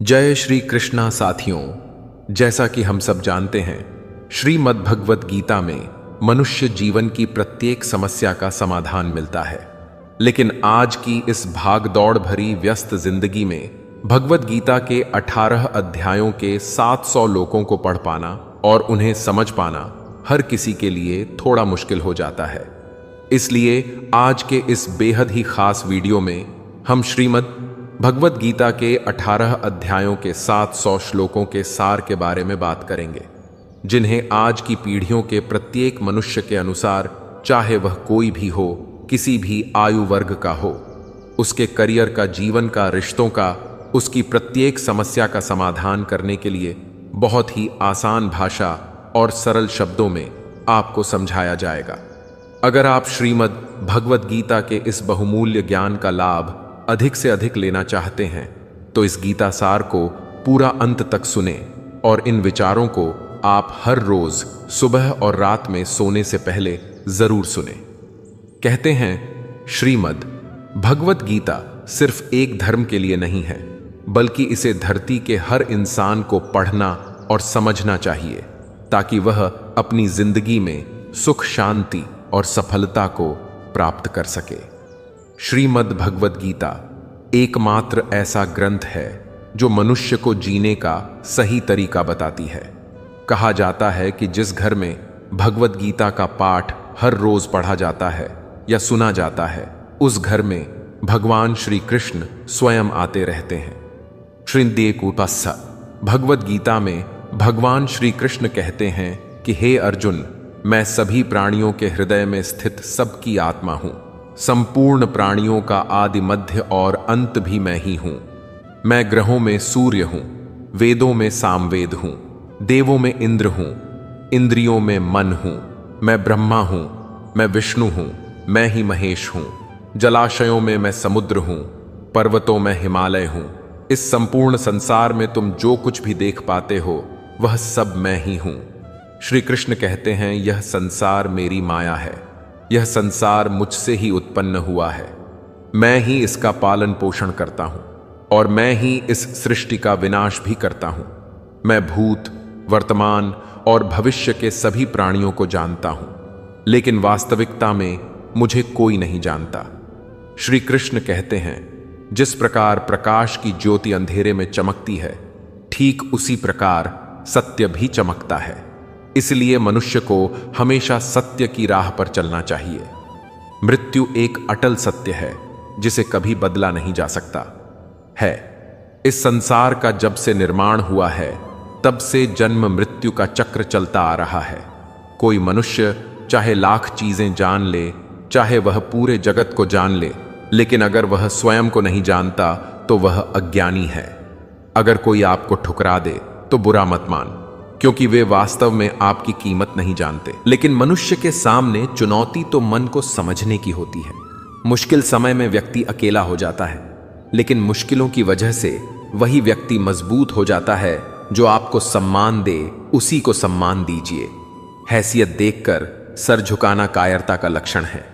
जय श्री कृष्णा साथियों। जैसा कि हम सब जानते हैं, श्रीमद् भगवत गीता में मनुष्य जीवन की प्रत्येक समस्या का समाधान मिलता है। लेकिन आज की इस भागदौड़ भरी व्यस्त जिंदगी में भगवत गीता के 18 अध्यायों के 700 लोगों को पढ़ पाना और उन्हें समझ पाना हर किसी के लिए थोड़ा मुश्किल हो जाता है। इसलिए आज के इस बेहद ही खास वीडियो में हम श्रीमद् भगवत गीता के 18 अध्यायों के 700 श्लोकों के सार के बारे में बात करेंगे, जिन्हें आज की पीढ़ियों के प्रत्येक मनुष्य के अनुसार, चाहे वह कोई भी हो, किसी भी आयु वर्ग का हो, उसके करियर का, जीवन का, रिश्तों का, उसकी प्रत्येक समस्या का समाधान करने के लिए बहुत ही आसान भाषा और सरल शब्दों में आपको समझाया जाएगा। अगर आप श्रीमद् भगवत गीता के इस बहुमूल्य ज्ञान का लाभ अधिक से अधिक लेना चाहते हैं तो इस गीता सार को पूरा अंत तक सुने और इन विचारों को आप हर रोज सुबह और रात में सोने से पहले जरूर सुने। कहते हैं, श्रीमद् भगवत गीता सिर्फ एक धर्म के लिए नहीं है, बल्कि इसे धरती के हर इंसान को पढ़ना और समझना चाहिए, ताकि वह अपनी जिंदगी में सुख, शांति और सफलता को प्राप्त कर सके। श्रीमद् भगवत गीता एकमात्र ऐसा ग्रंथ है जो मनुष्य को जीने का सही तरीका बताती है। कहा जाता है कि जिस घर में भगवत गीता का पाठ हर रोज पढ़ा जाता है या सुना जाता है, उस घर में भगवान श्री कृष्ण स्वयं आते रहते हैं। श्रीदेकुपस्स भगवत गीता में भगवान श्री कृष्ण कहते हैं कि हे अर्जुन, मैं सभी प्राणियों के हृदय में स्थित सबकी आत्मा हूं। संपूर्ण प्राणियों का आदि, मध्य और अंत भी मैं ही हूं। मैं ग्रहों में सूर्य हूं, वेदों में सामवेद हूं, देवों में इंद्र हूं, इंद्रियों में मन हूं। मैं ब्रह्मा हूं, मैं विष्णु हूं, मैं ही महेश हूं। जलाशयों में मैं समुद्र हूं, पर्वतों में हिमालय हूं। इस संपूर्ण संसार में तुम जो कुछ भी देख पाते हो, वह सब मैं ही हूं। श्री कृष्ण कहते हैं, यह संसार मेरी माया है, यह संसार मुझसे ही उत्पन्न हुआ है। मैं ही इसका पालन पोषण करता हूं और मैं ही इस सृष्टि का विनाश भी करता हूं। मैं भूत, वर्तमान और भविष्य के सभी प्राणियों को जानता हूं, लेकिन वास्तविकता में मुझे कोई नहीं जानता। श्री कृष्ण कहते हैं, जिस प्रकार प्रकाश की ज्योति अंधेरे में चमकती है, ठीक उसी प्रकार सत्य भी चमकता है। इसलिए मनुष्य को हमेशा सत्य की राह पर चलना चाहिए। मृत्यु एक अटल सत्य है जिसे कभी बदला नहीं जा सकता है। इस संसार का जब से निर्माण हुआ है, तब से जन्म मृत्यु का चक्र चलता आ रहा है। कोई मनुष्य चाहे लाख चीजें जान ले, चाहे वह पूरे जगत को जान ले, लेकिन अगर वह स्वयं को नहीं जानता तो वह अज्ञानी है। अगर कोई आपको ठुकरा दे तो बुरा मत मान, क्योंकि वे वास्तव में आपकी कीमत नहीं जानते। लेकिन मनुष्य के सामने चुनौती तो मन को समझने की होती है। मुश्किल समय में व्यक्ति अकेला हो जाता है, लेकिन मुश्किलों की वजह से वही व्यक्ति मजबूत हो जाता है। जो आपको सम्मान दे, उसी को सम्मान दीजिए। हैसियत देखकर सर झुकाना कायरता का लक्षण है।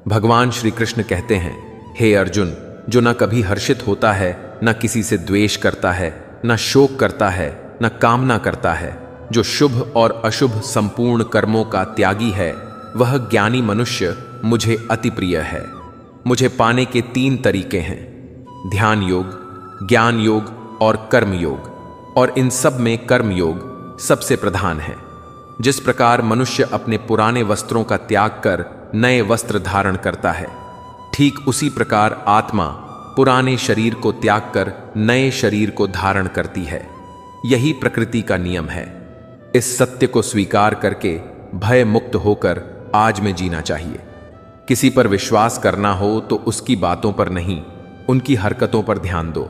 भगवान श्री कृष्ण कहते हैं, हे अर्जुन, जो न कभी हर्षित होता है, न किसी से द्वेष करता है, न शोक करता है, न कामना करता है, जो शुभ और अशुभ संपूर्ण कर्मों का त्यागी है, वह ज्ञानी मनुष्य मुझे अति प्रिय है। मुझे पाने के 3 तरीके हैं, ध्यान योग, ज्ञान योग और कर्म योग, और इन सब में कर्म योग सबसे प्रधान है। जिस प्रकार मनुष्य अपने पुराने वस्त्रों का त्याग कर नए वस्त्र धारण करता है, ठीक उसी प्रकार आत्मा पुराने शरीर को त्याग कर नए शरीर को धारण करती है। यही प्रकृति का नियम है। इस सत्य को स्वीकार करके भय मुक्त होकर आज में जीना चाहिए। किसी पर विश्वास करना हो तो उसकी बातों पर नहीं, उनकी हरकतों पर ध्यान दो।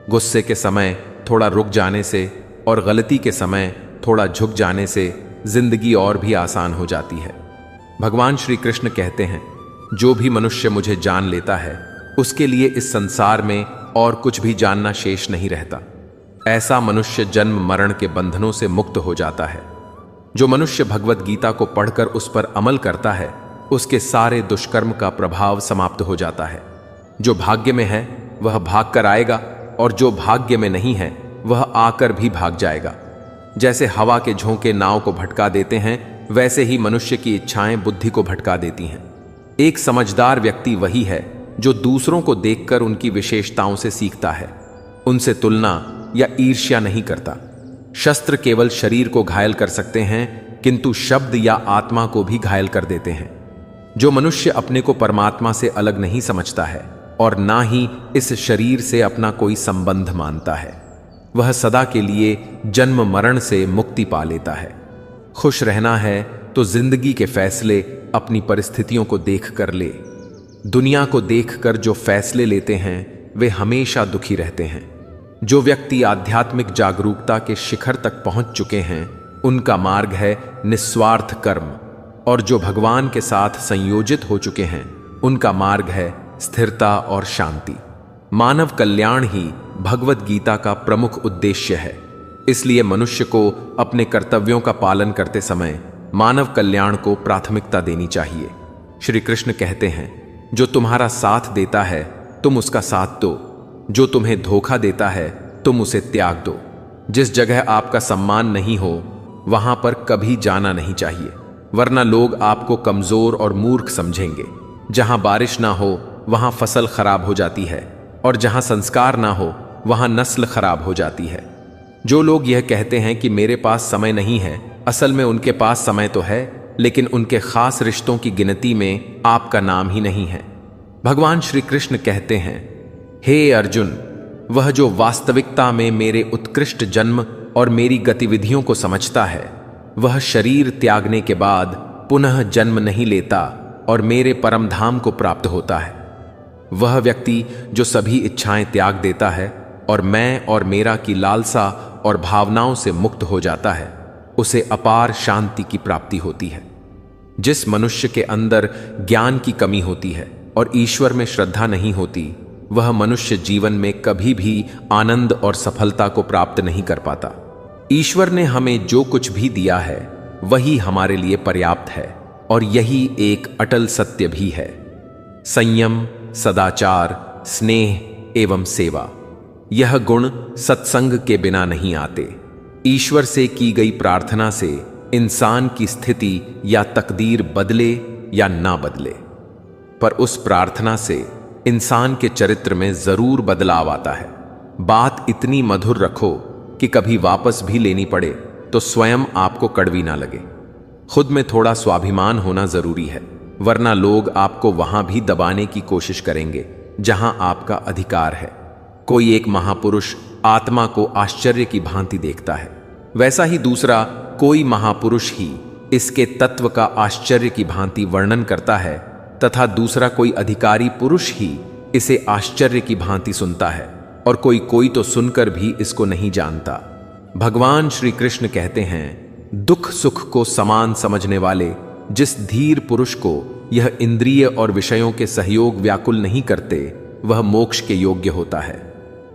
गुस्से के समय थोड़ा रुक जाने से और गलती के समय थोड़ा झुक जाने से जिंदगी और भी आसान हो जाती है। भगवान श्री कृष्ण कहते हैं, जो भी मनुष्य मुझे जान लेता है, उसके लिए इस संसार में और कुछ भी जानना शेष नहीं रहता। ऐसा मनुष्य जन्म मरण के बंधनों से मुक्त हो जाता है। जो मनुष्य भगवत गीता को पढ़कर उस पर अमल करता है, उसके सारे दुष्कर्म का प्रभाव समाप्त हो जाता है। जो भाग्य में है वह भाग कर आएगा, और जो भाग्य में नहीं है वह आकर भी भाग जाएगा। जैसे हवा के झोंके नाव को भटका देते हैं, वैसे ही मनुष्य की इच्छाएं बुद्धि को भटका देती हैं। एक समझदार व्यक्ति वही है जो दूसरों को देखकर उनकी विशेषताओं से सीखता है, उनसे तुलना या ईर्ष्या नहीं करता। शस्त्र केवल शरीर को घायल कर सकते हैं, किंतु शब्द या आत्मा को भी घायल कर देते हैं। जो मनुष्य अपने को परमात्मा से अलग नहीं समझता है और ना ही इस शरीर से अपना कोई संबंध मानता है, वह सदा के लिए जन्म मरण से मुक्ति पा लेता है। खुश रहना है तो जिंदगी के फैसले अपनी परिस्थितियों को देख कर ले। दुनिया को देखकर जो फैसले लेते हैं वे हमेशा दुखी रहते हैं। जो व्यक्ति आध्यात्मिक जागरूकता के शिखर तक पहुंच चुके हैं, उनका मार्ग है निस्वार्थ कर्म, और जो भगवान के साथ संयोजित हो चुके हैं, उनका मार्ग है स्थिरता और शांति। मानव कल्याण ही भगवत गीता का प्रमुख उद्देश्य है। इसलिए मनुष्य को अपने कर्तव्यों का पालन करते समय मानव कल्याण को प्राथमिकता देनी चाहिए। श्री कृष्ण कहते हैं, जो तुम्हारा साथ देता है तुम उसका साथ दो, जो तुम्हें धोखा देता है तुम उसे त्याग दो। जिस जगह आपका सम्मान नहीं हो वहां पर कभी जाना नहीं चाहिए, वरना लोग आपको कमजोर और मूर्ख समझेंगे। जहां बारिश ना हो वहां फसल खराब हो जाती है, और जहां संस्कार ना हो वहां नस्ल खराब हो जाती है। जो लोग यह कहते हैं कि मेरे पास समय नहीं है, असल में उनके पास समय तो है, लेकिन उनके खास रिश्तों की गिनती में आपका नाम ही नहीं है। भगवान श्री कृष्ण कहते हैं, हे अर्जुन, वह जो वास्तविकता में मेरे उत्कृष्ट जन्म और मेरी गतिविधियों को समझता है, वह शरीर त्यागने के बाद पुनः जन्म नहीं लेता और मेरे परम धाम को प्राप्त होता है। वह व्यक्ति जो सभी इच्छाएं त्याग देता है और मैं और मेरा की लालसा और भावनाओं से मुक्त हो जाता है, उसे अपार शांति की प्राप्ति होती है। जिस मनुष्य के अंदर ज्ञान की कमी होती है और ईश्वर में श्रद्धा नहीं होती, वह मनुष्य जीवन में कभी भी आनंद और सफलता को प्राप्त नहीं कर पाता। ईश्वर ने हमें जो कुछ भी दिया है वही हमारे लिए पर्याप्त है, और यही एक अटल सत्य भी है। संयम, सदाचार, स्नेह एवं सेवा, यह गुण सत्संग के बिना नहीं आते। ईश्वर से की गई प्रार्थना से इंसान की स्थिति या तकदीर बदले या ना बदले, पर उस प्रार्थना से इंसान के चरित्र में जरूर बदलाव आता है। बात इतनी मधुर रखो कि कभी वापस भी लेनी पड़े तो स्वयं आपको कड़वी ना लगे। खुद में थोड़ा स्वाभिमान होना जरूरी है, वरना लोग आपको वहां भी दबाने की कोशिश करेंगे जहां आपका अधिकार है। कोई एक महापुरुष आत्मा को आश्चर्य की भांति देखता है, वैसा ही दूसरा कोई महापुरुष ही इसके तत्व का आश्चर्य की भांति वर्णन करता है, तथा दूसरा कोई अधिकारी पुरुष ही इसे आश्चर्य की भांति सुनता है, और कोई तो सुनकर भी इसको नहीं जानता। भगवान श्री कृष्ण कहते हैं, दुख सुख को समान समझने वाले जिस धीर पुरुष को यह इंद्रिय और विषयों के सहयोग व्याकुल नहीं करते, वह मोक्ष के योग्य होता है।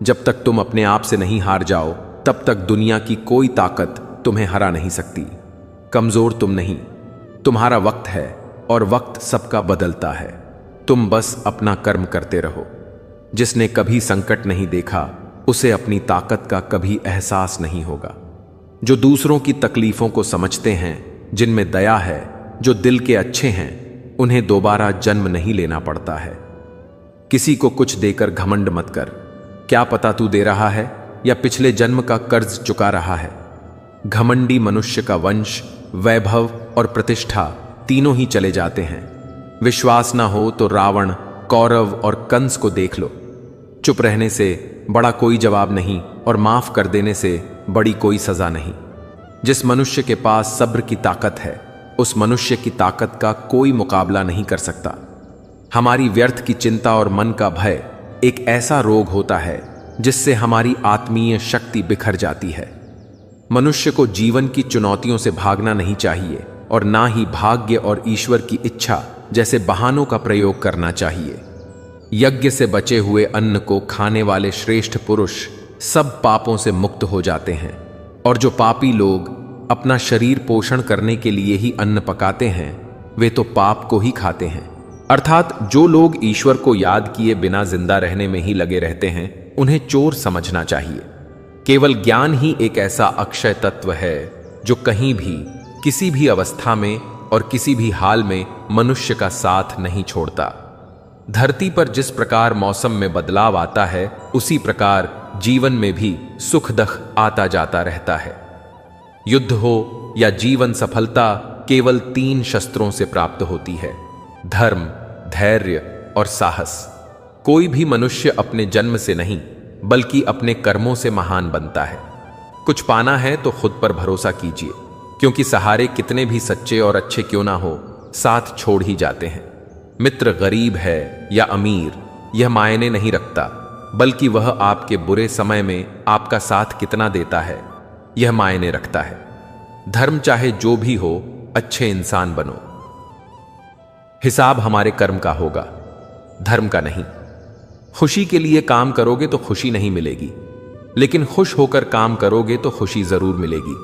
जब तक तुम अपने आप से नहीं हार जाओ, तब तक दुनिया की कोई ताकत तुम्हें हरा नहीं सकती। कमजोर तुम नहीं, तुम्हारा वक्त है और वक्त सबका बदलता है। तुम बस अपना कर्म करते रहो। जिसने कभी संकट नहीं देखा, उसे अपनी ताकत का कभी एहसास नहीं होगा। जो दूसरों की तकलीफों को समझते हैं, जिनमें दया है, जो दिल के अच्छे हैं, उन्हें दोबारा जन्म नहीं लेना पड़ता है। किसी को कुछ देकर घमंड मत कर, क्या पता तू दे रहा है या पिछले जन्म का कर्ज चुका रहा है। घमंडी मनुष्य का वंश, वैभव और प्रतिष्ठा तीनों ही चले जाते हैं। विश्वास ना हो तो रावण, कौरव और कंस को देख लो। चुप रहने से बड़ा कोई जवाब नहीं और माफ कर देने से बड़ी कोई सजा नहीं। जिस मनुष्य के पास सब्र की ताकत है, उस मनुष्य की ताकत का कोई मुकाबला नहीं कर सकता। हमारी व्यर्थ की चिंता और मन का भय एक ऐसा रोग होता है जिससे हमारी आत्मीय शक्ति बिखर जाती है। मनुष्य को जीवन की चुनौतियों से भागना नहीं चाहिए और ना ही भाग्य और ईश्वर की इच्छा जैसे बहानों का प्रयोग करना चाहिए। यज्ञ से बचे हुए अन्न को खाने वाले श्रेष्ठ पुरुष सब पापों से मुक्त हो जाते हैं, और जो पापी लोग अपना शरीर पोषण करने के लिए ही अन्न पकाते हैं, वे तो पाप को ही खाते हैं। अर्थात जो लोग ईश्वर को याद किए बिना जिंदा रहने में ही लगे रहते हैं, उन्हें चोर समझना चाहिए। केवल ज्ञान ही एक ऐसा अक्षय तत्व है जो कहीं भी, किसी भी अवस्था में और किसी भी हाल में मनुष्य का साथ नहीं छोड़ता। धरती पर जिस प्रकार मौसम में बदलाव आता है, उसी प्रकार जीवन में भी सुख दुख आता जाता रहता है। युद्ध हो या जीवन सफलता केवल 3 शस्त्रों से प्राप्त होती है: धर्म, धैर्य और साहस। कोई भी मनुष्य अपने जन्म से नहीं बल्कि अपने कर्मों से महान बनता है। कुछ पाना है तो खुद पर भरोसा कीजिए, क्योंकि सहारे कितने भी सच्चे और अच्छे क्यों ना हो, साथ छोड़ ही जाते हैं। मित्र गरीब है या अमीर, यह मायने नहीं रखता, बल्कि वह आपके बुरे समय में आपका साथ कितना देता है, यह मायने रखता है। धर्म चाहे जो भी हो, अच्छे इंसान बनो। हिसाब हमारे कर्म का होगा, धर्म का नहीं। खुशी के लिए काम करोगे तो खुशी नहीं मिलेगी, लेकिन खुश होकर काम करोगे तो खुशी जरूर मिलेगी।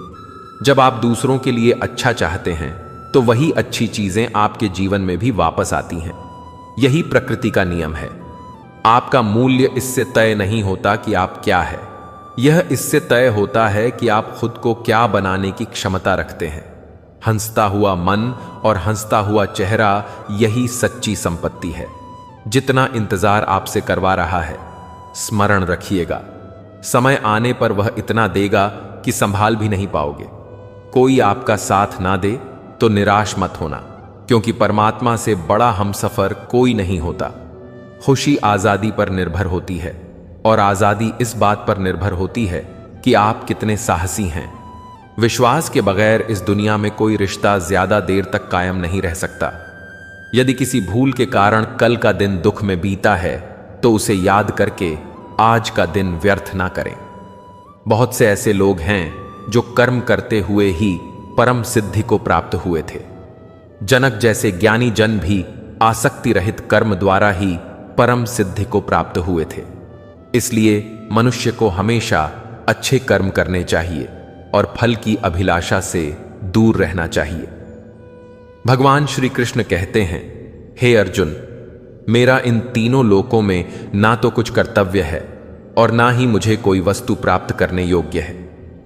जब आप दूसरों के लिए अच्छा चाहते हैं तो वही अच्छी चीजें आपके जीवन में भी वापस आती हैं। यही प्रकृति का नियम है। आपका मूल्य इससे तय नहीं होता कि आप क्या है, यह इससे तय होता है कि आप खुद को क्या बनाने की क्षमता रखते हैं। हंसता हुआ मन और हंसता हुआ चेहरा, यही सच्ची संपत्ति है। जितना इंतजार आपसे करवा रहा है, स्मरण रखिएगा, समय आने पर वह इतना देगा कि संभाल भी नहीं पाओगे। कोई आपका साथ ना दे तो निराश मत होना, क्योंकि परमात्मा से बड़ा हमसफर कोई नहीं होता। खुशी आजादी पर निर्भर होती है, और आजादी इस बात पर निर्भर होती है कि आप कितने साहसी हैं। विश्वास के बगैर इस दुनिया में कोई रिश्ता ज्यादा देर तक कायम नहीं रह सकता। यदि किसी भूल के कारण कल का दिन दुख में बीता है, तो उसे याद करके आज का दिन व्यर्थ ना करें। बहुत से ऐसे लोग हैं जो कर्म करते हुए ही परम सिद्धि को प्राप्त हुए थे। जनक जैसे ज्ञानी जन भी आसक्ति रहित कर्म द्वारा ही परम सिद्धि को प्राप्त हुए थे। इसलिए मनुष्य को हमेशा अच्छे कर्म करने चाहिए और फल की अभिलाषा से दूर रहना चाहिए। भगवान श्री कृष्ण कहते हैं, हे अर्जुन, मेरा इन तीनों लोकों में ना तो कुछ कर्तव्य है और ना ही मुझे कोई वस्तु प्राप्त करने योग्य है,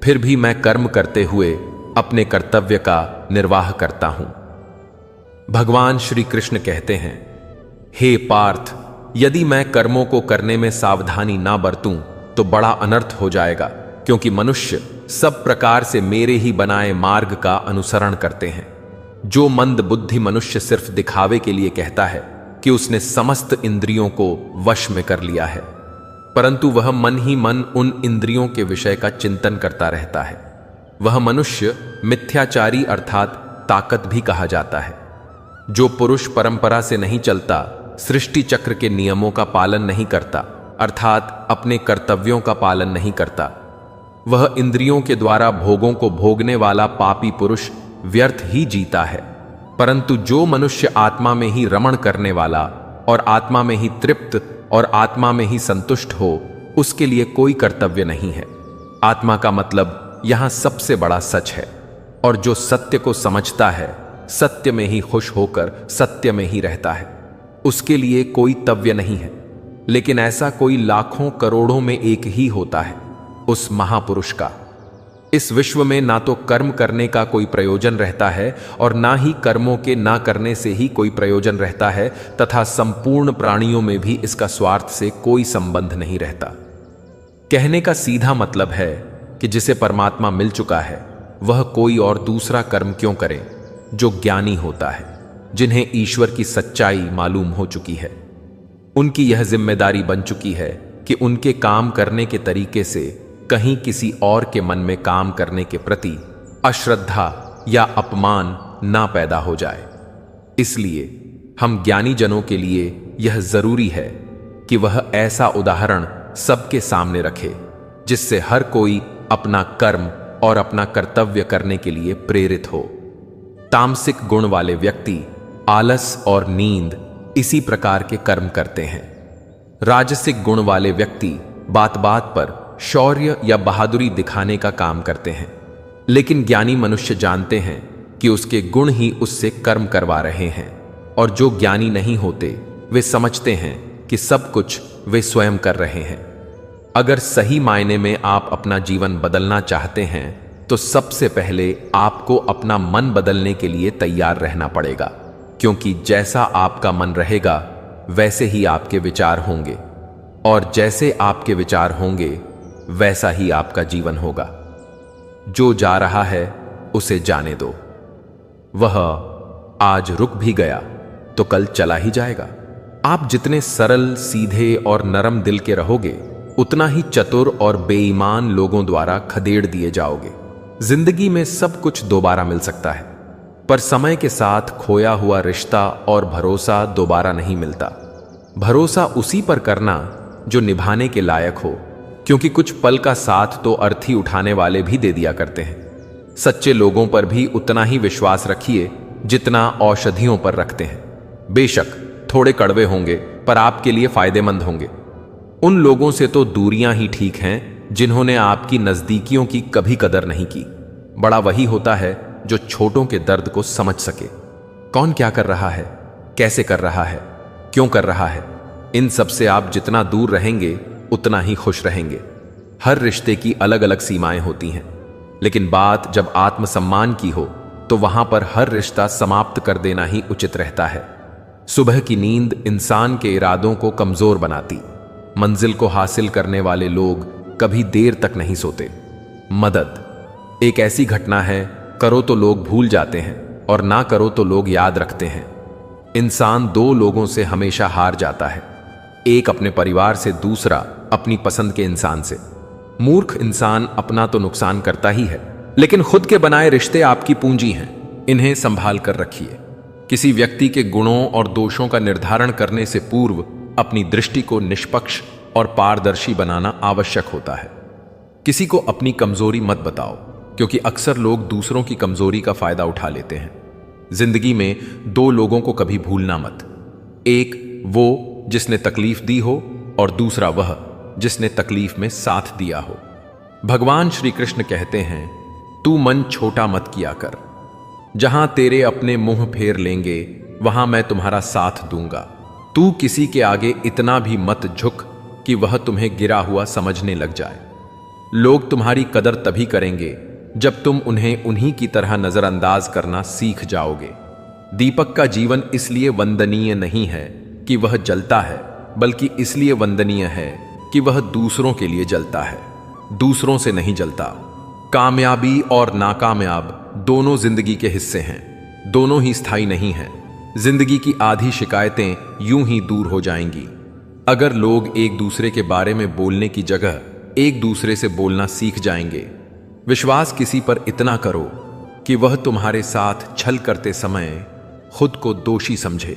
फिर भी मैं कर्म करते हुए अपने कर्तव्य का निर्वाह करता हूं। भगवान श्री कृष्ण कहते हैं, हे पार्थ, यदि मैं कर्मों को करने में सावधानी ना बरतूं तो बड़ा अनर्थ हो जाएगा, क्योंकि मनुष्य सब प्रकार से मेरे ही बनाए मार्ग का अनुसरण करते हैं। जो मंद बुद्धि मनुष्य सिर्फ दिखावे के लिए कहता है कि उसने समस्त इंद्रियों को वश में कर लिया है, परंतु वह मन ही मन उन इंद्रियों के विषय का चिंतन करता रहता है, वह मनुष्य मिथ्याचारी अर्थात ताकत भी कहा जाता है। जो पुरुष परंपरा से नहीं चलता, सृष्टि चक्र के नियमों का पालन नहीं करता, अर्थात अपने कर्तव्यों का पालन नहीं करता, वह इंद्रियों के द्वारा भोगों को भोगने वाला पापी पुरुष व्यर्थ ही जीता है। परंतु जो मनुष्य आत्मा में ही रमण करने वाला और आत्मा में ही तृप्त और आत्मा में ही संतुष्ट हो, उसके लिए कोई कर्तव्य नहीं है। आत्मा का मतलब यहां सबसे बड़ा सच है, और जो सत्य को समझता है, सत्य में ही खुश होकर सत्य में ही रहता है, उसके लिए कोई तव्य नहीं है। लेकिन ऐसा कोई लाखों करोड़ों में एक ही होता है, उस महापुरुष का। इस विश्व में ना तो कर्म करने का कोई प्रयोजन रहता है और ना ही कर्मों के ना करने से ही कोई प्रयोजन रहता है, तथा संपूर्ण प्राणियों में भी इसका स्वार्थ से कोई संबंध नहीं रहता। कहने का सीधा मतलब है कि जिसे परमात्मा मिल चुका है, वह कोई और दूसरा कर्म क्यों करे। जो ज्ञानी होता है, जिन्हें ईश्वर की सच्चाई मालूम हो चुकी है, उनकी यह जिम्मेदारी बन चुकी है कि उनके काम करने के तरीके से कहीं किसी और के मन में काम करने के प्रति अश्रद्धा या अपमान ना पैदा हो जाए। इसलिए हम ज्ञानी जनों के लिए यह जरूरी है कि वह ऐसा उदाहरण सबके सामने रखे जिससे हर कोई अपना कर्म और अपना कर्तव्य करने के लिए प्रेरित हो। तामसिक गुण वाले व्यक्ति आलस और नींद इसी प्रकार के कर्म करते हैं। राजसिक गुण वाले व्यक्ति बात बात पर शौर्य या बहादुरी दिखाने का काम करते हैं। लेकिन ज्ञानी मनुष्य जानते हैं कि उसके गुण ही उससे कर्म करवा रहे हैं, और जो ज्ञानी नहीं होते वे समझते हैं कि सब कुछ वे स्वयं कर रहे हैं। अगर सही मायने में आप अपना जीवन बदलना चाहते हैं तो सबसे पहले आपको अपना मन बदलने के लिए तैयार रहना पड़ेगा, क्योंकि जैसा आपका मन रहेगा वैसे ही आपके विचार होंगे, और जैसे आपके विचार होंगे वैसा ही आपका जीवन होगा। जो जा रहा है उसे जाने दो। वह आज रुक भी गया तो कल चला ही जाएगा। आप जितने सरल, सीधे और नरम दिल के रहोगे, उतना ही चतुर और बेईमान लोगों द्वारा खदेड़ दिए जाओगे। जिंदगी में सब कुछ दोबारा मिल सकता है, पर समय के साथ खोया हुआ रिश्ता और भरोसा दोबारा नहीं मिलता। भरोसा उसी पर करना जो निभाने के लायक हो, क्योंकि कुछ पल का साथ तो अर्थी उठाने वाले भी दे दिया करते हैं। सच्चे लोगों पर भी उतना ही विश्वास रखिए जितना औषधियों पर रखते हैं। बेशक थोड़े कड़वे होंगे, पर आपके लिए फायदेमंद होंगे। उन लोगों से तो दूरियां ही ठीक हैं जिन्होंने आपकी नजदीकियों की कभी कदर नहीं की। बड़ा वही होता है जो छोटों के दर्द को समझ सके। कौन क्या कर रहा है, कैसे कर रहा है, क्यों कर रहा है, इन सब से आप जितना दूर रहेंगे उतना ही खुश रहेंगे। हर रिश्ते की अलग अलग सीमाएं होती हैं, लेकिन बात जब आत्मसम्मान की हो तो वहां पर हर रिश्ता समाप्त कर देना ही उचित रहता है। सुबह की नींद इंसान के इरादों को कमजोर बनाती। मंजिल को हासिल करने वाले लोग कभी देर तक नहीं सोते। मदद एक ऐसी घटना है, करो तो लोग भूल जाते हैं और ना करो तो लोग याद रखते हैं। इंसान दो लोगों से हमेशा हार जाता है, एक अपने परिवार से, दूसरा अपनी पसंद के इंसान से। मूर्ख इंसान अपना तो नुकसान करता ही है, लेकिन खुद के बनाए रिश्ते आपकी पूंजी हैं, इन्हें संभाल कर रखिए। किसी व्यक्ति के गुणों और दोषों का निर्धारण करने से पूर्व अपनी दृष्टि को निष्पक्ष और पारदर्शी बनाना आवश्यक होता है। किसी को अपनी कमजोरी मत बताओ, क्योंकि अक्सर लोग दूसरों की कमजोरी का फायदा उठा लेते हैं। जिंदगी में दो लोगों को कभी भूलना मत, एक वो जिसने तकलीफ दी हो और दूसरा वह जिसने तकलीफ में साथ दिया हो। भगवान श्री कृष्ण कहते हैं, तू मन छोटा मत किया कर, जहां तेरे अपने मुंह फेर लेंगे वहां मैं तुम्हारा साथ दूंगा। तू किसी के आगे इतना भी मत झुक कि वह तुम्हें गिरा हुआ समझने लग जाए। लोग तुम्हारी कदर तभी करेंगे जब तुम उन्हें उन्हीं की तरह नजरअंदाज करना सीख जाओगे। दीपक का जीवन इसलिए वंदनीय नहीं है कि वह जलता है, बल्कि इसलिए वंदनीय है कि वह दूसरों के लिए जलता है, दूसरों से नहीं जलता। कामयाबी और नाकामयाब दोनों जिंदगी के हिस्से हैं, दोनों ही स्थायी नहीं हैं। जिंदगी की आधी शिकायतें यूं ही दूर हो जाएंगी अगर लोग एक दूसरे के बारे में बोलने की जगह एक दूसरे से बोलना सीख जाएंगे। विश्वास किसी पर इतना करो कि वह तुम्हारे साथ छल करते समय खुद को दोषी समझे,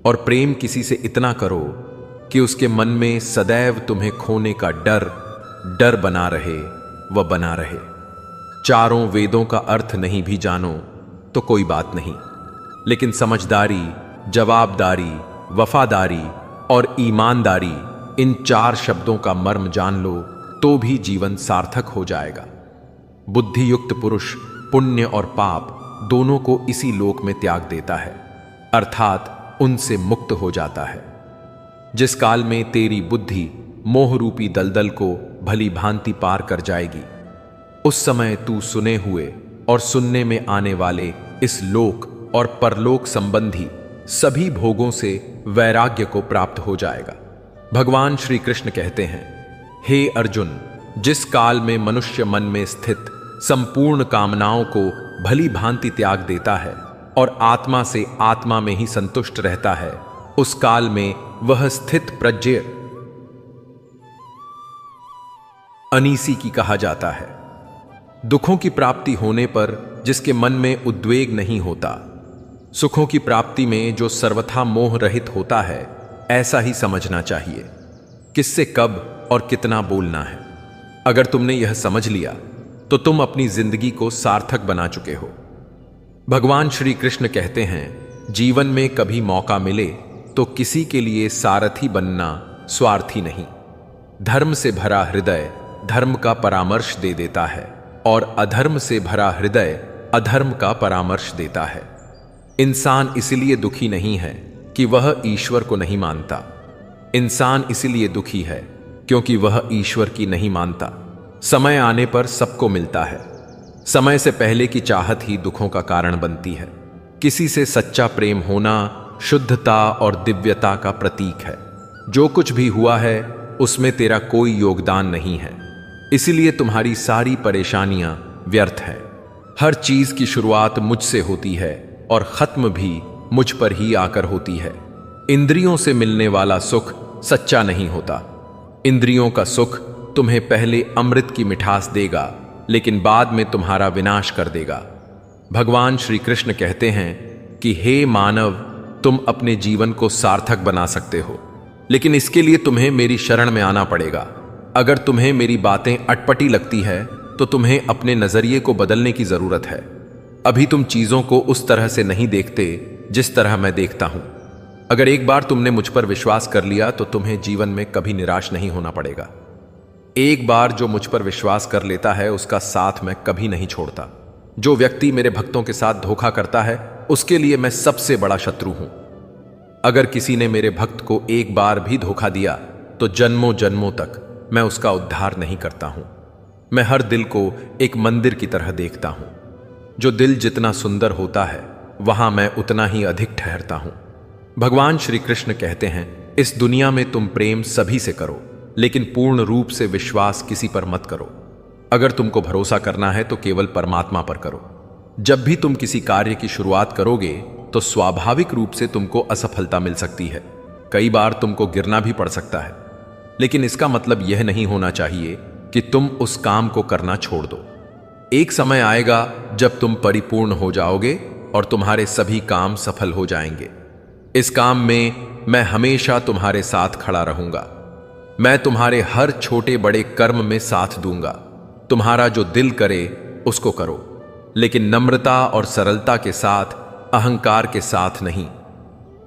और प्रेम किसी से इतना करो कि उसके मन में सदैव तुम्हें खोने का डर बना रहे, वह बना रहे। चारों वेदों का अर्थ नहीं भी जानो तो कोई बात नहीं, लेकिन समझदारी, जवाबदारी, वफादारी और ईमानदारी, इन चार शब्दों का मर्म जान लो तो भी जीवन सार्थक हो जाएगा। बुद्धियुक्त पुरुष पुण्य और पाप दोनों को इसी लोक में त्याग देता है, अर्थात उनसे मुक्त हो जाता है। जिस काल में तेरी बुद्धि मोह रूपी दलदल को भली भांति पार कर जाएगी, उस समय तू सुने हुए और सुनने में आने वाले इस लोक और परलोक संबंधी सभी भोगों से वैराग्य को प्राप्त हो जाएगा। भगवान श्री कृष्ण कहते हैं, हे अर्जुन, जिस काल में मनुष्य मन में स्थित संपूर्ण कामनाओं को भली भांति त्याग देता है और आत्मा से आत्मा में ही संतुष्ट रहता है, उस काल में वह स्थित प्रज्ञ अनीसी की कहा जाता है। दुखों की प्राप्ति होने पर जिसके मन में उद्वेग नहीं होता, सुखों की प्राप्ति में जो सर्वथा मोह रहित होता है, ऐसा ही समझना चाहिए किससे कब और कितना बोलना है। अगर तुमने यह समझ लिया तो तुम अपनी जिंदगी को सार्थक बना चुके हो। भगवान श्री कृष्ण कहते हैं, जीवन में कभी मौका मिले तो किसी के लिए सारथी बनना स्वार्थी नहीं। धर्म से भरा हृदय धर्म का परामर्श दे देता है और अधर्म से भरा हृदय अधर्म का परामर्श देता है। इंसान इसलिए दुखी नहीं है कि वह ईश्वर को नहीं मानता। इंसान इसलिए दुखी है क्योंकि वह ईश्वर की नहीं मानता। समय आने पर सबको मिलता है। समय से पहले की चाहत ही दुखों का कारण बनती है। किसी से सच्चा प्रेम होना शुद्धता और दिव्यता का प्रतीक है। जो कुछ भी हुआ है उसमें तेरा कोई योगदान नहीं है, इसलिए तुम्हारी सारी परेशानियां व्यर्थ है। हर चीज की शुरुआत मुझसे होती है और खत्म भी मुझ पर ही आकर होती है। इंद्रियों से मिलने वाला सुख सच्चा नहीं होता। इंद्रियों का सुख तुम्हें पहले अमृत की मिठास देगा, लेकिन बाद में तुम्हारा विनाश कर देगा। भगवान श्री कृष्ण कहते हैं कि हे मानव, तुम अपने जीवन को सार्थक बना सकते हो, लेकिन इसके लिए तुम्हें मेरी शरण में आना पड़ेगा। अगर तुम्हें मेरी बातें अटपटी लगती है तो तुम्हें अपने नजरिए को बदलने की जरूरत है। अभी तुम चीजों को उस तरह से नहीं देखते जिस तरह मैं देखता हूं। अगर एक बार तुमने मुझ पर विश्वास कर लिया तो तुम्हें जीवन में कभी निराश नहीं होना पड़ेगा। एक बार जो मुझ पर विश्वास कर लेता है उसका साथ मैं कभी नहीं छोड़ता। जो व्यक्ति मेरे भक्तों के साथ धोखा करता है उसके लिए मैं सबसे बड़ा शत्रु हूं। अगर किसी ने मेरे भक्त को एक बार भी धोखा दिया तो जन्मों जन्मों तक मैं उसका उद्धार नहीं करता हूं। मैं हर दिल को एक मंदिर की तरह देखता हूं। जो दिल जितना सुंदर होता है वहां मैं उतना ही अधिक ठहरता हूं। भगवान श्री कृष्ण कहते हैं, इस दुनिया में तुम प्रेम सभी से करो, लेकिन पूर्ण रूप से विश्वास किसी पर मत करो। अगर तुमको भरोसा करना है तो केवल परमात्मा पर करो। जब भी तुम किसी कार्य की शुरुआत करोगे तो स्वाभाविक रूप से तुमको असफलता मिल सकती है। कई बार तुमको गिरना भी पड़ सकता है, लेकिन इसका मतलब यह नहीं होना चाहिए कि तुम उस काम को करना छोड़ दो। एक समय आएगा जब तुम परिपूर्ण हो जाओगे और तुम्हारे सभी काम सफल हो जाएंगे। इस काम में मैं हमेशा तुम्हारे साथ खड़ा रहूंगा। मैं तुम्हारे हर छोटे बड़े कर्म में साथ दूंगा। तुम्हारा जो दिल करे उसको करो, लेकिन नम्रता और सरलता के साथ, अहंकार के साथ नहीं।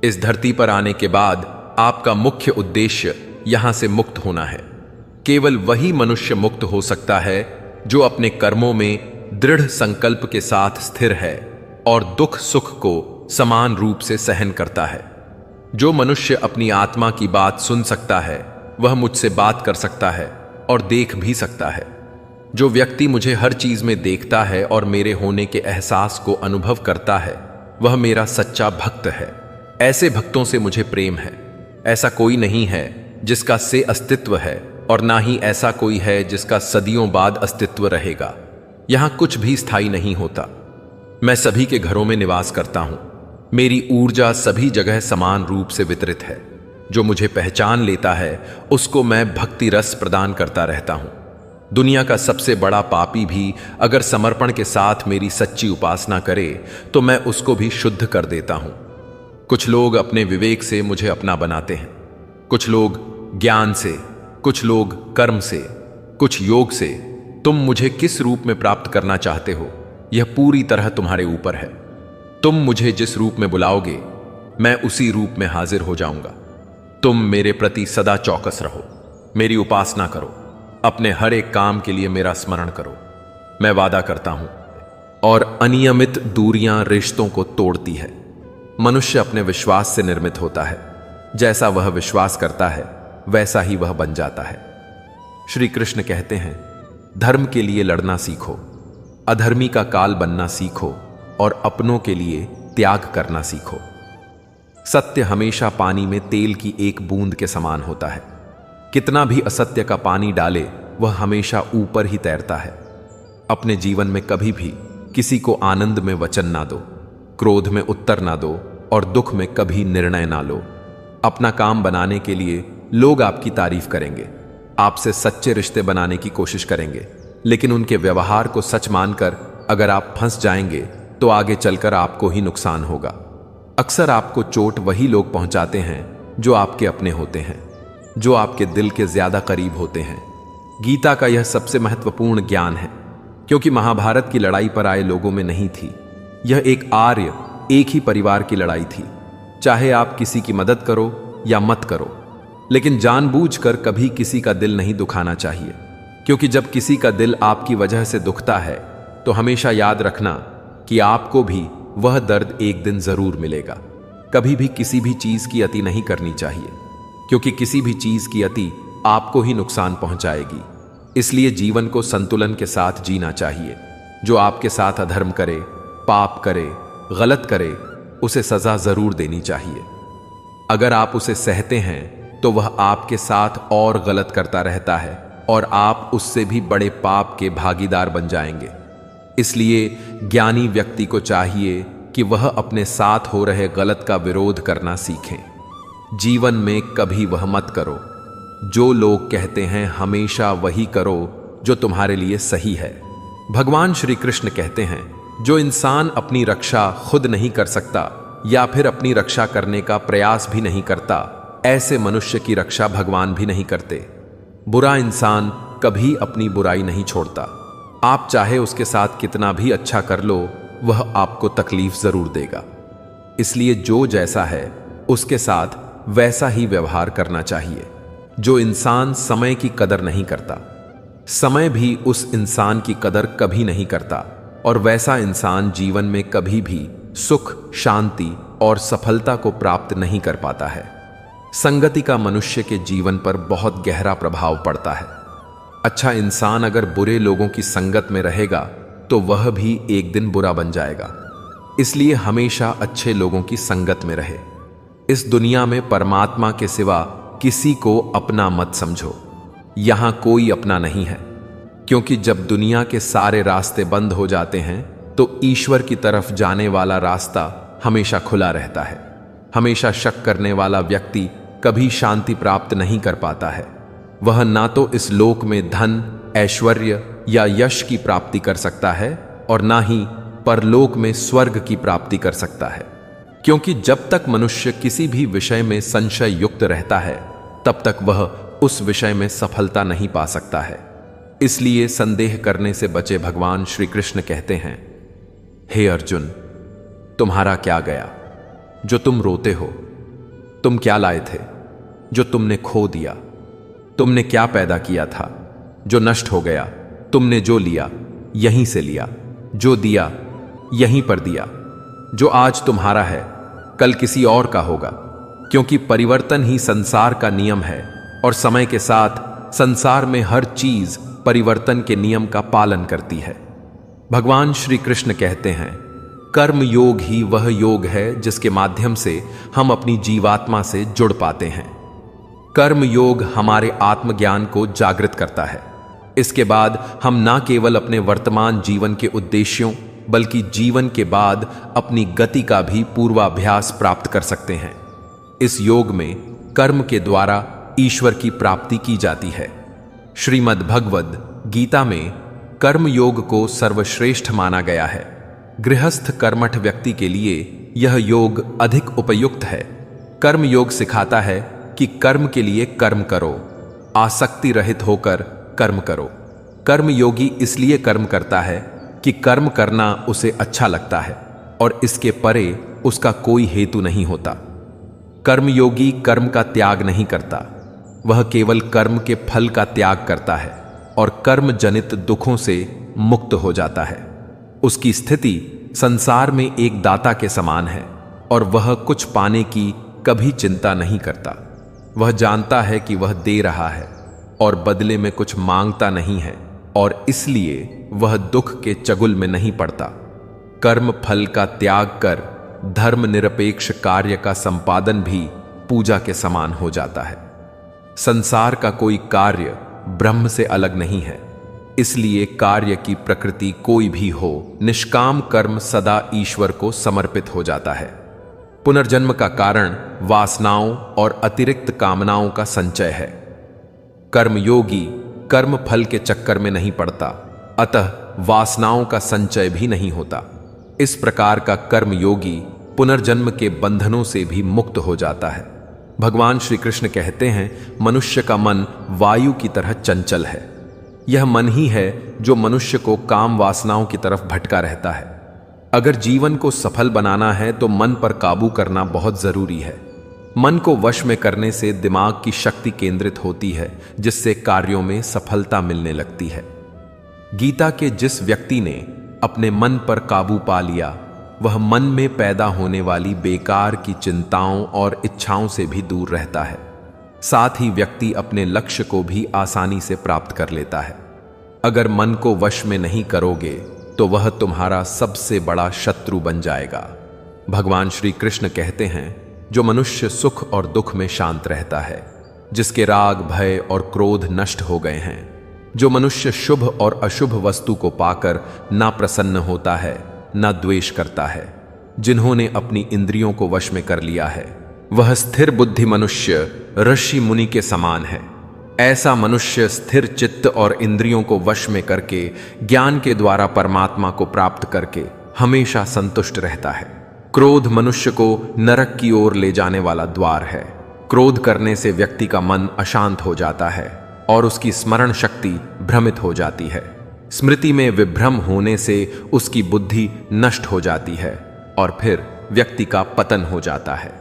इस धरती पर आने के बाद आपका मुख्य उद्देश्य यहां से मुक्त होना है। केवल वही मनुष्य मुक्त हो सकता है जो अपने कर्मों में दृढ़ संकल्प के साथ स्थिर है और दुख सुख को समान रूप से सहन करता है। जो मनुष्य अपनी आत्मा की बात सुन सकता है वह मुझसे बात कर सकता है और देख भी सकता है। जो व्यक्ति मुझे हर चीज में देखता है और मेरे होने के एहसास को अनुभव करता है वह मेरा सच्चा भक्त है। ऐसे भक्तों से मुझे प्रेम है। ऐसा कोई नहीं है जिसका से अस्तित्व है और ना ही ऐसा कोई है जिसका सदियों बाद अस्तित्व रहेगा। यहां कुछ भी स्थायी नहीं होता। मैं सभी के घरों में निवास करता हूं। मेरी ऊर्जा सभी जगह समान रूप से वितरित है। जो मुझे पहचान लेता है उसको मैं भक्ति रस प्रदान करता रहता हूं। दुनिया का सबसे बड़ा पापी भी अगर समर्पण के साथ मेरी सच्ची उपासना करे तो मैं उसको भी शुद्ध कर देता हूं। कुछ लोग अपने विवेक से मुझे अपना बनाते हैं, कुछ लोग ज्ञान से, कुछ लोग कर्म से, कुछ योग से। तुम मुझे किस रूप में प्राप्त करना चाहते हो यह पूरी तरह तुम्हारे ऊपर है। तुम मुझे जिस रूप में बुलाओगे मैं उसी रूप में हाजिर हो जाऊंगा। तुम मेरे प्रति सदा चौकस रहो, मेरी उपासना करो, अपने हर एक काम के लिए मेरा स्मरण करो। मैं वादा करता हूं। और अनियमित दूरियां रिश्तों को तोड़ती है। मनुष्य अपने विश्वास से निर्मित होता है। जैसा वह विश्वास करता है वैसा ही वह बन जाता है। श्री कृष्ण कहते हैं, धर्म के लिए लड़ना सीखो, अधर्मी का काल बनना सीखो और अपनों के लिए त्याग करना सीखो। सत्य हमेशा पानी में तेल की एक बूंद के समान होता है। कितना भी असत्य का पानी डाले वह हमेशा ऊपर ही तैरता है। अपने जीवन में कभी भी किसी को आनंद में वचन ना दो, क्रोध में उत्तर ना दो और दुख में कभी निर्णय ना लो। अपना काम बनाने के लिए लोग आपकी तारीफ करेंगे, आपसे सच्चे रिश्ते बनाने की कोशिश करेंगे, लेकिन उनके व्यवहार को सच मानकर अगर आप फंस जाएंगे तो आगे चलकर आपको ही नुकसान होगा। अक्सर आपको चोट वही लोग पहुंचाते हैं जो आपके अपने होते हैं, जो आपके दिल के ज्यादा करीब होते हैं। गीता का यह सबसे महत्वपूर्ण ज्ञान है, क्योंकि महाभारत की लड़ाई पर आए लोगों में नहीं थी। यह एक आर्य, एक ही परिवार की लड़ाई थी। चाहे आप किसी की मदद करो या मत करो, लेकिन जानबूझकर कभी किसी का दिल नहीं दुखाना चाहिए, क्योंकि जब किसी का दिल आपकी वजह से दुखता है तो हमेशा याद रखना कि आपको भी वह दर्द एक दिन जरूर मिलेगा। कभी भी किसी भी चीज की अति नहीं करनी चाहिए, क्योंकि किसी भी चीज की अति आपको ही नुकसान पहुंचाएगी। इसलिए जीवन को संतुलन के साथ जीना चाहिए। जो आपके साथ अधर्म करे, पाप करे, गलत करे, उसे सजा जरूर देनी चाहिए। अगर आप उसे सहते हैं तो वह आपके साथ और गलत करता रहता है और आप उससे भी बड़े पाप के भागीदार बन जाएंगे। इसलिए ज्ञानी व्यक्ति को चाहिए कि वह अपने साथ हो रहे गलत का विरोध करना सीखें। जीवन में कभी वह मत करो जो लोग कहते हैं, हमेशा वही करो जो तुम्हारे लिए सही है। भगवान श्री कृष्ण कहते हैं, जो इंसान अपनी रक्षा खुद नहीं कर सकता या फिर अपनी रक्षा करने का प्रयास भी नहीं करता, ऐसे मनुष्य की रक्षा भगवान भी नहीं करते। बुरा इंसान कभी अपनी बुराई नहीं छोड़ता। आप चाहे उसके साथ कितना भी अच्छा कर लो, वह आपको तकलीफ जरूर देगा। इसलिए जो जैसा है उसके साथ वैसा ही व्यवहार करना चाहिए। जो इंसान समय की कदर नहीं करता, समय भी उस इंसान की कदर कभी नहीं करता, और वैसा इंसान जीवन में कभी भी सुख, शांति और सफलता को प्राप्त नहीं कर पाता है। संगति का मनुष्य के जीवन पर बहुत गहरा प्रभाव पड़ता है। अच्छा इंसान अगर बुरे लोगों की संगत में रहेगा तो वह भी एक दिन बुरा बन जाएगा। इसलिए हमेशा अच्छे लोगों की संगत में रहे। इस दुनिया में परमात्मा के सिवा किसी को अपना मत समझो। यहां कोई अपना नहीं है, क्योंकि जब दुनिया के सारे रास्ते बंद हो जाते हैं तो ईश्वर की तरफ जाने वाला रास्ता हमेशा खुला रहता है। हमेशा शक करने वाला व्यक्ति कभी शांति प्राप्त नहीं कर पाता है। वह ना तो इस लोक में धन, ऐश्वर्य या यश की प्राप्ति कर सकता है और ना ही परलोक में स्वर्ग की प्राप्ति कर सकता है। क्योंकि जब तक मनुष्य किसी भी विषय में संशय युक्त रहता है, तब तक वह उस विषय में सफलता नहीं पा सकता है। इसलिए संदेह करने से बचे। भगवान श्री कृष्ण कहते हैं, हे अर्जुन, तुम्हारा क्या गया जो तुम रोते हो? तुम क्या लाए थे जो तुमने खो दिया? तुमने क्या पैदा किया था जो नष्ट हो गया? तुमने जो लिया यहीं से लिया, जो दिया यहीं पर दिया। जो आज तुम्हारा है कल किसी और का होगा, क्योंकि परिवर्तन ही संसार का नियम है और समय के साथ संसार में हर चीज परिवर्तन के नियम का पालन करती है। भगवान श्री कृष्ण कहते हैं, कर्म योग ही वह योग है जिसके माध्यम से हम अपनी जीवात्मा से जुड़ पाते हैं। कर्म योग हमारे आत्मज्ञान को जागृत करता है। इसके बाद हम ना केवल अपने वर्तमान जीवन के उद्देश्यों बल्कि जीवन के बाद अपनी गति का भी पूर्वाभ्यास प्राप्त कर सकते हैं। इस योग में कर्म के द्वारा ईश्वर की प्राप्ति की जाती है। श्रीमद् भगवद गीता में कर्म योग को सर्वश्रेष्ठ माना गया है। गृहस्थ कर्मठ व्यक्ति के लिए यह योग अधिक उपयुक्त है। कर्म योग सिखाता है कि कर्म के लिए कर्म करो, आसक्ति रहित होकर कर्म करो। कर्म योगी इसलिए कर्म करता है कि कर्म करना उसे अच्छा लगता है और इसके परे उसका कोई हेतु नहीं होता। कर्मयोगी कर्म का त्याग नहीं करता, वह केवल कर्म के फल का त्याग करता है और कर्म जनित दुखों से मुक्त हो जाता है। उसकी स्थिति संसार में एक दाता के समान है और वह कुछ पाने की कभी चिंता नहीं करता। वह जानता है कि वह दे रहा है और बदले में कुछ मांगता नहीं है, और इसलिए वह दुख के चगुल में नहीं पड़ता। कर्म फल का त्याग कर धर्म निरपेक्ष कार्य का संपादन भी पूजा के समान हो जाता है। संसार का कोई कार्य ब्रह्म से अलग नहीं है, इसलिए कार्य की प्रकृति कोई भी हो, निष्काम कर्म सदा ईश्वर को समर्पित हो जाता है। पुनर्जन्म का कारण वासनाओं और अतिरिक्त कामनाओं का संचय है। कर्मयोगी कर्म फल के चक्कर में नहीं पड़ता, अतः वासनाओं का संचय भी नहीं होता। इस प्रकार का कर्मयोगी पुनर्जन्म के बंधनों से भी मुक्त हो जाता है। भगवान श्री कृष्ण कहते हैं, मनुष्य का मन वायु की तरह चंचल है। यह मन ही है जो मनुष्य को काम वासनाओं की तरफ भटका रहता है। अगर जीवन को सफल बनाना है तो मन पर काबू करना बहुत जरूरी है। मन को वश में करने से दिमाग की शक्ति केंद्रित होती है, जिससे कार्यों में सफलता मिलने लगती है। गीता के जिस व्यक्ति ने अपने मन पर काबू पा लिया, वह मन में पैदा होने वाली बेकार की चिंताओं और इच्छाओं से भी दूर रहता है। साथ ही व्यक्ति अपने लक्ष्य को भी आसानी से प्राप्त कर लेता है। अगर मन को वश में नहीं करोगे तो वह तुम्हारा सबसे बड़ा शत्रु बन जाएगा। भगवान श्री कृष्ण कहते हैं, जो मनुष्य सुख और दुख में शांत रहता है, जिसके राग, भय और क्रोध नष्ट हो गए हैं, जो मनुष्य शुभ और अशुभ वस्तु को पाकर ना प्रसन्न होता है, ना द्वेष करता है, जिन्होंने अपनी इंद्रियों को वश में कर लिया है, वह स्थिर बुद्धि मनुष्य ऋषि मुनि के समान है। ऐसा मनुष्य स्थिर चित्त और इंद्रियों को वश में करके ज्ञान के द्वारा परमात्मा को प्राप्त करके हमेशा संतुष्ट रहता है। क्रोध मनुष्य को नरक की ओर ले जाने वाला द्वार है। क्रोध करने से व्यक्ति का मन अशांत हो जाता है और उसकी स्मरण शक्ति भ्रमित हो जाती है। स्मृति में विभ्रम होने से उसकी बुद्धि नष्ट हो जाती है और फिर व्यक्ति का पतन हो जाता है।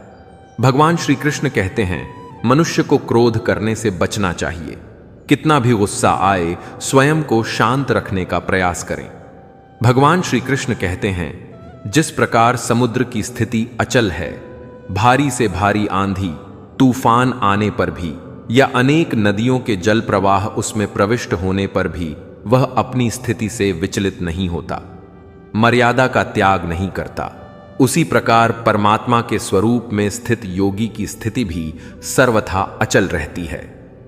भगवान श्री कृष्ण कहते हैं, मनुष्य को क्रोध करने से बचना चाहिए। कितना भी गुस्सा आए, स्वयं को शांत रखने का प्रयास करें। भगवान श्री कृष्ण कहते हैं, जिस प्रकार समुद्र की स्थिति अचल है, भारी से भारी आंधी, तूफान आने पर भी या अनेक नदियों के जल प्रवाह उसमें प्रविष्ट होने पर भी वह अपनी स्थिति से विचलित नहीं होता, मर्यादा का त्याग नहीं करता, उसी प्रकार परमात्मा के स्वरूप में स्थित योगी की स्थिति भी सर्वथा अचल रहती है।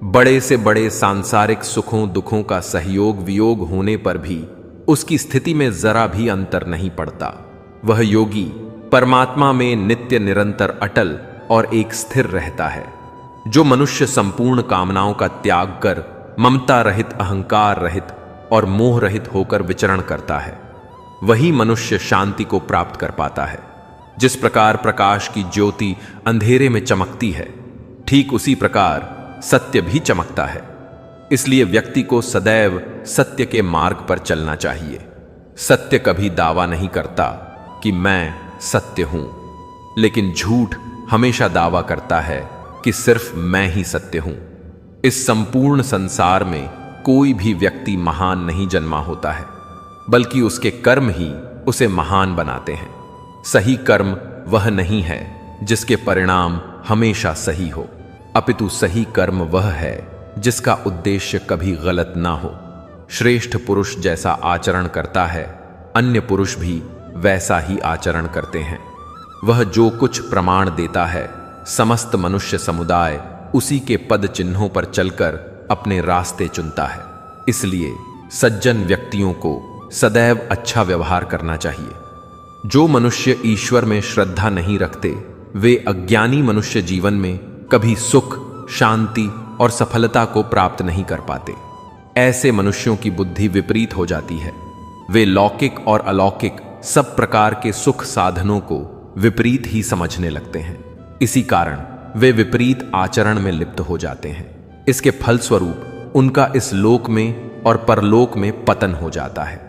बड़े से बड़े सांसारिक सुखों दुखों का सहयोग वियोग होने पर भी उसकी स्थिति में जरा भी अंतर नहीं पड़ता। वह योगी परमात्मा में नित्य निरंतर अटल और एक स्थिर रहता है। जो मनुष्य संपूर्ण कामनाओं का त्याग कर ममता रहित, अहंकार रहित और मोह रहित होकर विचरण करता है, वही मनुष्य शांति को प्राप्त कर पाता है। जिस प्रकार प्रकाश की ज्योति अंधेरे में चमकती है, ठीक उसी प्रकार सत्य भी चमकता है। इसलिए व्यक्ति को सदैव सत्य के मार्ग पर चलना चाहिए। सत्य कभी दावा नहीं करता कि मैं सत्य हूं, लेकिन झूठ हमेशा दावा करता है कि सिर्फ मैं ही सत्य हूं। इस संपूर्ण संसार में कोई भी व्यक्ति महान नहीं जन्मा होता है, बल्कि उसके कर्म ही उसे महान बनाते हैं। सही कर्म वह नहीं है जिसके परिणाम हमेशा सही हो, अपितु सही कर्म वह है जिसका उद्देश्य कभी गलत ना हो। श्रेष्ठ पुरुष जैसा आचरण करता है, अन्य पुरुष भी वैसा ही आचरण करते हैं। वह जो कुछ प्रमाण देता है, समस्त मनुष्य समुदाय उसी के पद चिन्हों पर चलकर अपने रास्ते चुनता है। इसलिए सज्जन व्यक्तियों को सदैव अच्छा व्यवहार करना चाहिए। जो मनुष्य ईश्वर में श्रद्धा नहीं रखते, वे अज्ञानी मनुष्य जीवन में कभी सुख, शांति और सफलता को प्राप्त नहीं कर पाते। ऐसे मनुष्यों की बुद्धि विपरीत हो जाती है। वे लौकिक और अलौकिक सब प्रकार के सुख साधनों को विपरीत ही समझने लगते हैं। इसी कारण वे विपरीत आचरण में लिप्त हो जाते हैं। इसके फलस्वरूप उनका इस लोक में और परलोक में पतन हो जाता है।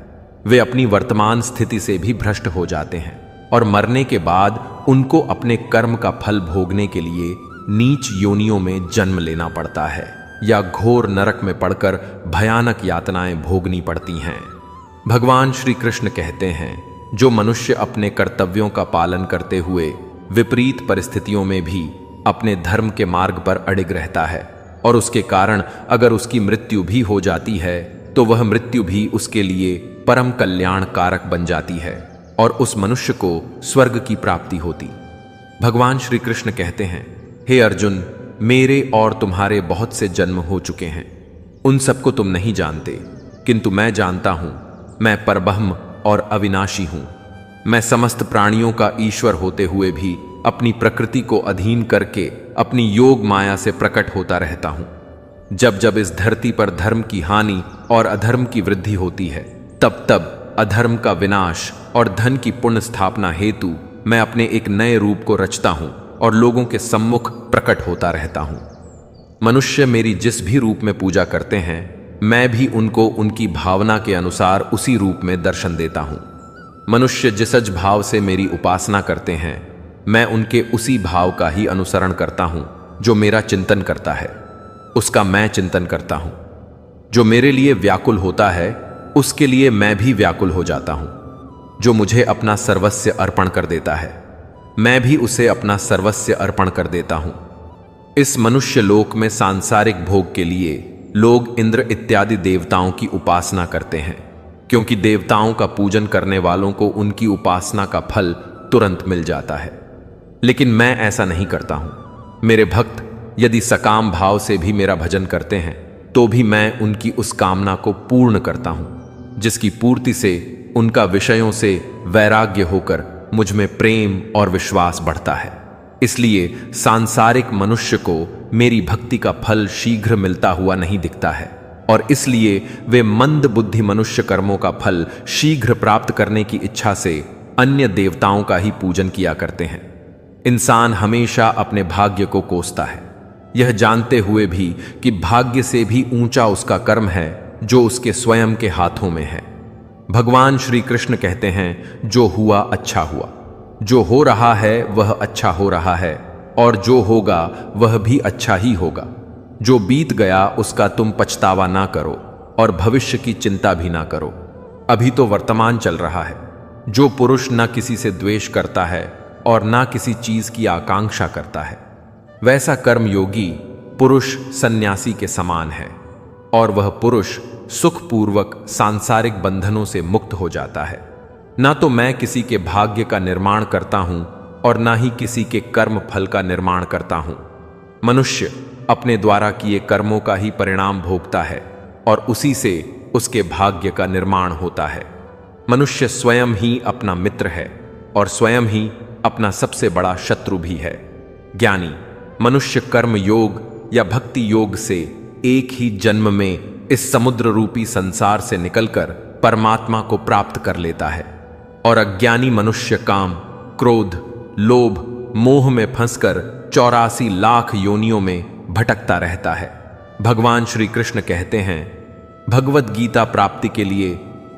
वे अपनी वर्तमान स्थिति से भी भ्रष्ट हो जाते हैं और मरने के बाद उनको अपने कर्म का फल भोगने के लिए नीच योनियों में जन्म लेना पड़ता है या घोर नरक में पड़कर भयानक यातनाएं भोगनी पड़ती हैं। भगवान श्री कृष्ण कहते हैं, जो मनुष्य अपने कर्तव्यों का पालन करते हुए विपरीत परिस्थितियों में भी अपने धर्म के मार्ग पर अडिग रहता है और उसके कारण अगर उसकी मृत्यु भी हो जाती है, तो वह मृत्यु भी उसके लिए परम कल्याण कारक बन जाती है और उस मनुष्य को स्वर्ग की प्राप्ति होती। भगवान श्री कृष्ण कहते हैं, हे अर्जुन, मेरे और तुम्हारे बहुत से जन्म हो चुके हैं, उन सबको तुम नहीं जानते, किंतु मैं जानता हूं। मैं परब्रह्म और अविनाशी हूं। मैं समस्त प्राणियों का ईश्वर होते हुए भी अपनी प्रकृति को अधीन करके अपनी योग माया से प्रकट होता रहता हूं। जब जब इस धरती पर धर्म की हानि और अधर्म की वृद्धि होती है, तब तब अधर्म का विनाश और धन की पुण्य स्थापना हेतु मैं अपने एक नए रूप को रचता हूं और लोगों के सम्मुख प्रकट होता रहता हूं। मनुष्य मेरी जिस भी रूप में पूजा करते हैं, मैं भी उनको उनकी भावना के अनुसार उसी रूप में दर्शन देता हूं। मनुष्य जिसज भाव से मेरी उपासना करते हैं, मैं उनके उसी भाव का ही अनुसरण करता हूं। जो मेरा चिंतन करता है, उसका मैं चिंतन करता हूं। जो मेरे लिए व्याकुल होता है, उसके लिए मैं भी व्याकुल हो जाता हूं। जो मुझे अपना सर्वस्व अर्पण कर देता है, मैं भी उसे अपना सर्वस्व अर्पण कर देता हूं। इस मनुष्य लोक में सांसारिक भोग के लिए लोग इंद्र इत्यादि देवताओं की उपासना करते हैं, क्योंकि देवताओं का पूजन करने वालों को उनकी उपासना का फल तुरंत मिल जाता है। लेकिन मैं ऐसा नहीं करता हूं। मेरे भक्त यदि सकाम भाव से भी मेरा भजन करते हैं तो भी मैं उनकी उस कामना को पूर्ण करता हूं, जिसकी पूर्ति से उनका विषयों से वैराग्य होकर मुझ में प्रेम और विश्वास बढ़ता है। इसलिए सांसारिक मनुष्य को मेरी भक्ति का फल शीघ्र मिलता हुआ नहीं दिखता है, और इसलिए वे मंद बुद्धि मनुष्य कर्मों का फल शीघ्र प्राप्त करने की इच्छा से अन्य देवताओं का ही पूजन किया करते हैं। इंसान हमेशा अपने भाग्य को कोसता है, यह जानते हुए भी कि भाग्य से भी ऊंचा उसका कर्म है जो उसके स्वयं के हाथों में है। भगवान श्री कृष्ण कहते हैं, जो हुआ अच्छा हुआ, जो हो रहा है वह अच्छा हो रहा है, और जो होगा वह भी अच्छा ही होगा। जो बीत गया उसका तुम पछतावा ना करो और भविष्य की चिंता भी ना करो। अभी तो वर्तमान चल रहा है। जो पुरुष ना किसी से द्वेष करता है और ना किसी चीज की आकांक्षा करता है, वैसा कर्मयोगी पुरुष सन्यासी के समान है, और वह पुरुष सुखपूर्वक सांसारिक बंधनों से मुक्त हो जाता है। ना तो मैं किसी के भाग्य का निर्माण करता हूं और ना ही किसी के कर्म फल का निर्माण करता हूं। मनुष्य अपने द्वारा किए कर्मों का ही परिणाम भोगता है और उसी से उसके भाग्य का निर्माण होता है। मनुष्य स्वयं ही अपना मित्र है और स्वयं ही अपना सबसे बड़ा शत्रु भी है। ज्ञानी मनुष्य कर्म योग या भक्ति योग से एक ही जन्म में इस समुद्र रूपी संसार से निकलकर परमात्मा को प्राप्त कर लेता है, और अज्ञानी मनुष्य काम, क्रोध, लोभ, मोह में फंसकर 84 लाख योनियों में भटकता रहता है। भगवान श्री कृष्ण कहते हैं, भगवत गीता प्राप्ति के लिए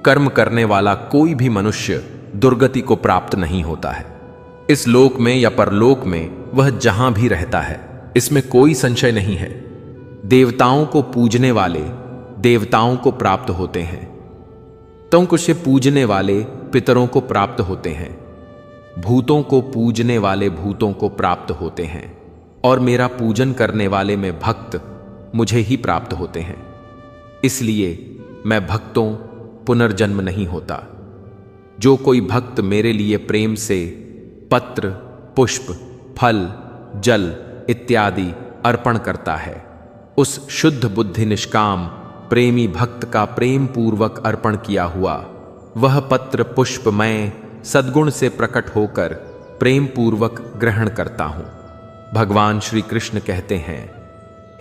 कर्म करने वाला कोई भी मनुष्य दुर्गति को प्राप्त नहीं होता है। इस लोक में या परलोक में वह जहां भी रहता है, इसमें कोई संशय नहीं है। देवताओं को पूजने वाले देवताओं को प्राप्त होते हैं, तुमको से पूजने वाले पितरों को प्राप्त होते हैं, भूतों को पूजने वाले भूतों को प्राप्त होते हैं, और मेरा पूजन करने वाले में भक्त मुझे ही प्राप्त होते हैं। इसलिए मैं भक्तों पुनर्जन्म नहीं होता। जो कोई भक्त मेरे लिए प्रेम से पत्र, पुष्प, फल, जल इत्यादि अर्पण करता है, उस शुद्ध बुद्धि निष्काम प्रेमी भक्त का प्रेम पूर्वक अर्पण किया हुआ वह पत्र पुष्प मैं सद्गुण से प्रकट होकर प्रेम पूर्वक ग्रहण करता हूं। भगवान श्री कृष्ण कहते हैं,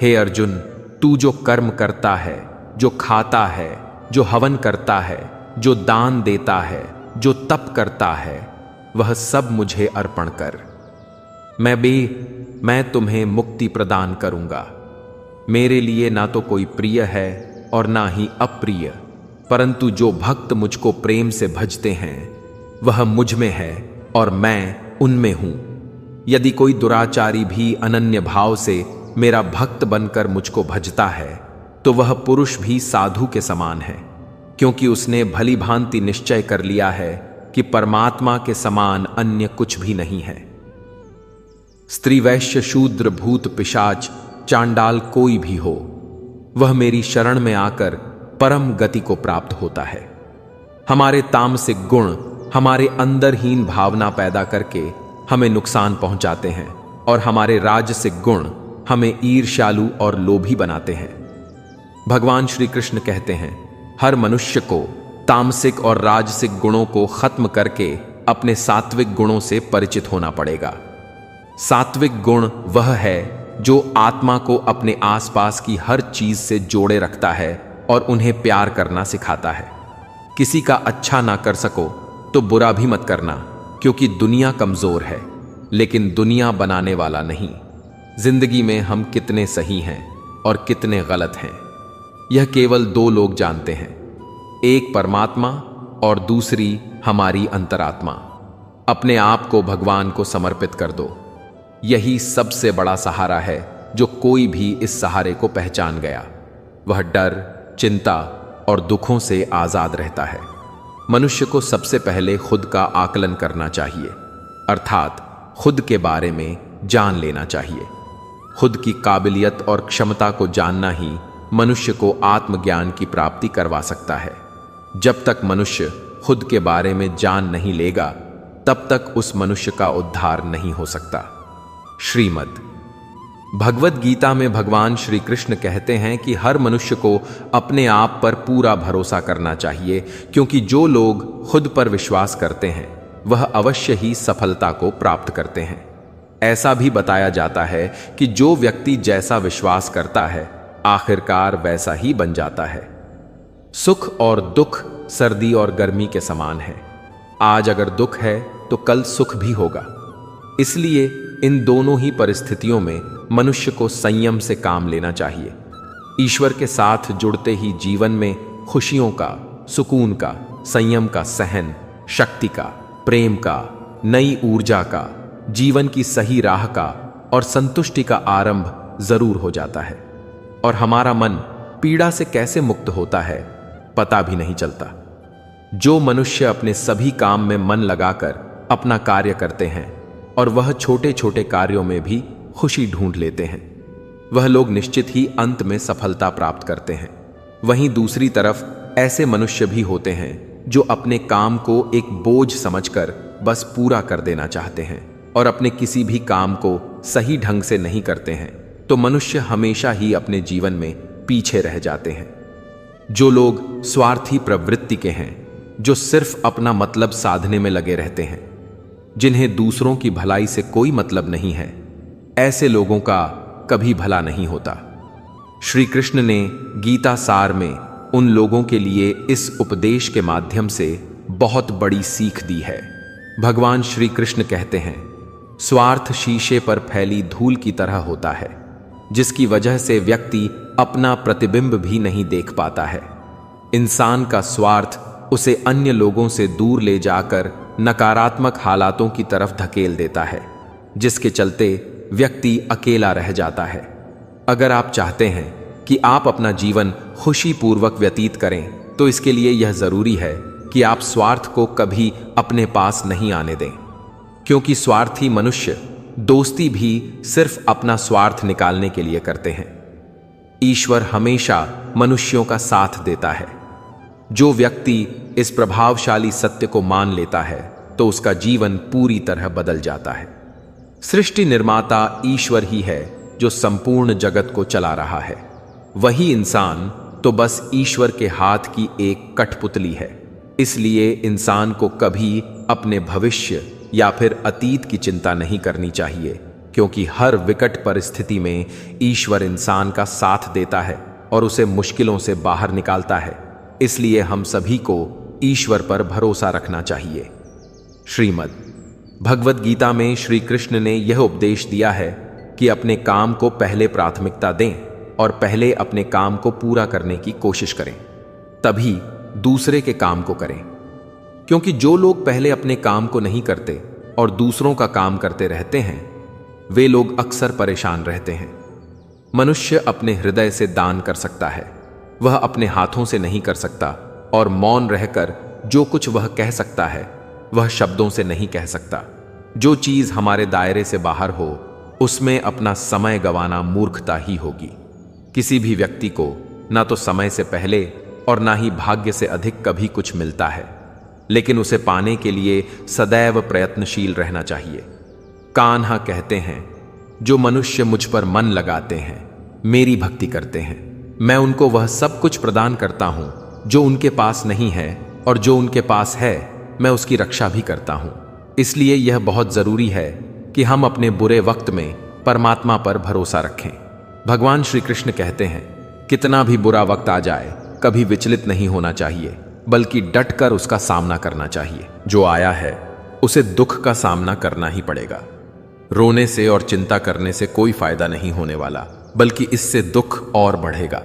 हे अर्जुन, तू जो कर्म करता है, जो खाता है, जो हवन करता है, जो दान देता है, जो तप करता है, वह सब मुझे अर्पण कर। मैं तुम्हें मुक्ति प्रदान करूंगा। मेरे लिए ना तो कोई प्रिय है और ना ही अप्रिय, परंतु जो भक्त मुझको प्रेम से भजते हैं वह मुझ में है और मैं उनमें हूं। यदि कोई दुराचारी भी अनन्य भाव से मेरा भक्त बनकर मुझको भजता है तो वह पुरुष भी साधु के समान है, क्योंकि उसने भली भांति निश्चय कर लिया है कि परमात्मा के समान अन्य कुछ भी नहीं है। स्त्री, वैश्य, शूद्र, भूत, पिशाच, चांडाल कोई भी हो, वह मेरी शरण में आकर परम गति को प्राप्त होता है। हमारे तामसिक गुण हमारे अंदरहीन भावना पैदा करके हमें नुकसान पहुंचाते हैं, और हमारे राजसिक गुण हमें ईर्ष्यालु और लोभी बनाते हैं। भगवान श्री कृष्ण कहते हैं, हर मनुष्य को तामसिक और राजसिक गुणों को खत्म करके अपने सात्विक गुणों से परिचित होना पड़ेगा। सात्विक गुण वह है जो आत्मा को अपने आसपास की हर चीज से जोड़े रखता है और उन्हें प्यार करना सिखाता है। किसी का अच्छा ना कर सको तो बुरा भी मत करना, क्योंकि दुनिया कमजोर है लेकिन दुनिया बनाने वाला नहीं। जिंदगी में हम कितने सही हैं और कितने गलत हैं, यह केवल दो लोग जानते हैं, एक परमात्मा और दूसरी हमारी अंतरात्मा। अपने आप को भगवान को समर्पित कर दो। यही सबसे बड़ा सहारा है जो कोई भी इस सहारे को पहचान गया वह डर, चिंता और दुखों से आजाद रहता है। मनुष्य को सबसे पहले खुद का आकलन करना चाहिए, अर्थात खुद के बारे में जान लेना चाहिए। खुद की काबिलियत और क्षमता को जानना ही मनुष्य को आत्मज्ञान की प्राप्ति करवा सकता है। जब तक मनुष्य खुद के बारे में जान नहीं लेगा, तब तक उस मनुष्य का उद्धार नहीं हो सकता। श्रीमद् भगवद गीता में भगवान श्री कृष्ण कहते हैं कि हर मनुष्य को अपने आप पर पूरा भरोसा करना चाहिए, क्योंकि जो लोग खुद पर विश्वास करते हैं वह अवश्य ही सफलता को प्राप्त करते हैं। ऐसा भी बताया जाता है कि जो व्यक्ति जैसा विश्वास करता है आखिरकार वैसा ही बन जाता है। सुख और दुख सर्दी और गर्मी के समान है। आज अगर दुख है तो कल सुख भी होगा। इसलिए इन दोनों ही परिस्थितियों में मनुष्य को संयम से काम लेना चाहिए। ईश्वर के साथ जुड़ते ही जीवन में खुशियों का, सुकून का, संयम का, सहन शक्ति का, प्रेम का, नई ऊर्जा का, जीवन की सही राह का और संतुष्टि का आरंभ जरूर हो जाता है। और हमारा मन पीड़ा से कैसे मुक्त होता है पता भी नहीं चलता। जो मनुष्य अपने सभी काम में मन लगाकर अपना कार्य करते हैं और वह छोटे छोटे कार्यों में भी खुशी ढूंढ लेते हैं, वह लोग निश्चित ही अंत में सफलता प्राप्त करते हैं। वहीं दूसरी तरफ ऐसे मनुष्य भी होते हैं जो अपने काम को एक बोझ समझकर बस पूरा कर देना चाहते हैं और अपने किसी भी काम को सही ढंग से नहीं करते हैं, तो मनुष्य हमेशा ही अपने जीवन में पीछे रह जाते हैं। जो लोग स्वार्थी प्रवृत्ति के हैं, जो सिर्फ अपना मतलब साधने में लगे रहते हैं, जिन्हें दूसरों की भलाई से कोई मतलब नहीं है, ऐसे लोगों का कभी भला नहीं होता। श्री कृष्ण ने गीता सार में उन लोगों के लिए इस उपदेश के माध्यम से बहुत बड़ी सीख दी है। भगवान श्री कृष्ण कहते हैं, स्वार्थ शीशे पर फैली धूल की तरह होता है, जिसकी वजह से व्यक्ति अपना प्रतिबिंब भी नहीं देख पाता है। इंसान का स्वार्थ उसे अन्य लोगों से दूर ले जाकर नकारात्मक हालातों की तरफ धकेल देता है, जिसके चलते व्यक्ति अकेला रह जाता है। अगर आप चाहते हैं कि आप अपना जीवन खुशीपूर्वक व्यतीत करें, तो इसके लिए यह जरूरी है कि आप स्वार्थ को कभी अपने पास नहीं आने दें, क्योंकि स्वार्थी मनुष्य दोस्ती भी सिर्फ अपना स्वार्थ निकालने के लिए करते हैं। ईश्वर हमेशा मनुष्यों का साथ देता है। जो व्यक्ति इस प्रभावशाली सत्य को मान लेता है तो उसका जीवन पूरी तरह बदल जाता है। सृष्टि निर्माता ईश्वर ही है जो संपूर्ण जगत को चला रहा है। वही इंसान तो बस ईश्वर के हाथ की एक कठपुतली है। इसलिए इंसान को कभी अपने भविष्य या फिर अतीत की चिंता नहीं करनी चाहिए, क्योंकि हर विकट परिस्थिति में ईश्वर इंसान का साथ देता है और उसे मुश्किलों से बाहर निकालता है। इसलिए हम सभी को ईश्वर पर भरोसा रखना चाहिए। श्रीमद् भगवद गीता में श्री कृष्ण ने यह उपदेश दिया है कि अपने काम को पहले प्राथमिकता दें और पहले अपने काम को पूरा करने की कोशिश करें, तभी दूसरे के काम को करें। क्योंकि जो लोग पहले अपने काम को नहीं करते और दूसरों का काम करते रहते हैं, वे लोग अक्सर परेशान रहते हैं। मनुष्य अपने हृदय से दान कर सकता है, वह अपने हाथों से नहीं कर सकता, और मौन रहकर जो कुछ वह कह सकता है वह शब्दों से नहीं कह सकता। जो चीज हमारे दायरे से बाहर हो उसमें अपना समय गंवाना मूर्खता ही होगी। किसी भी व्यक्ति को ना तो समय से पहले और ना ही भाग्य से अधिक कभी कुछ मिलता है, लेकिन उसे पाने के लिए सदैव प्रयत्नशील रहना चाहिए। कान्हा कहते हैं, जो मनुष्य मुझ पर मन लगाते हैं, मेरी भक्ति करते हैं, मैं उनको वह सब कुछ प्रदान करता हूं जो उनके पास नहीं है, और जो उनके पास है मैं उसकी रक्षा भी करता हूं। इसलिए यह बहुत जरूरी है कि हम अपने बुरे वक्त में परमात्मा पर भरोसा रखें। भगवान श्री कृष्ण कहते हैं, कितना भी बुरा वक्त आ जाए कभी विचलित नहीं होना चाहिए, बल्कि डटकर उसका सामना करना चाहिए। जो आया है उसे दुख का सामना करना ही पड़ेगा। रोने से और चिंता करने से कोई फायदा नहीं होने वाला, बल्कि इससे दुख और बढ़ेगा।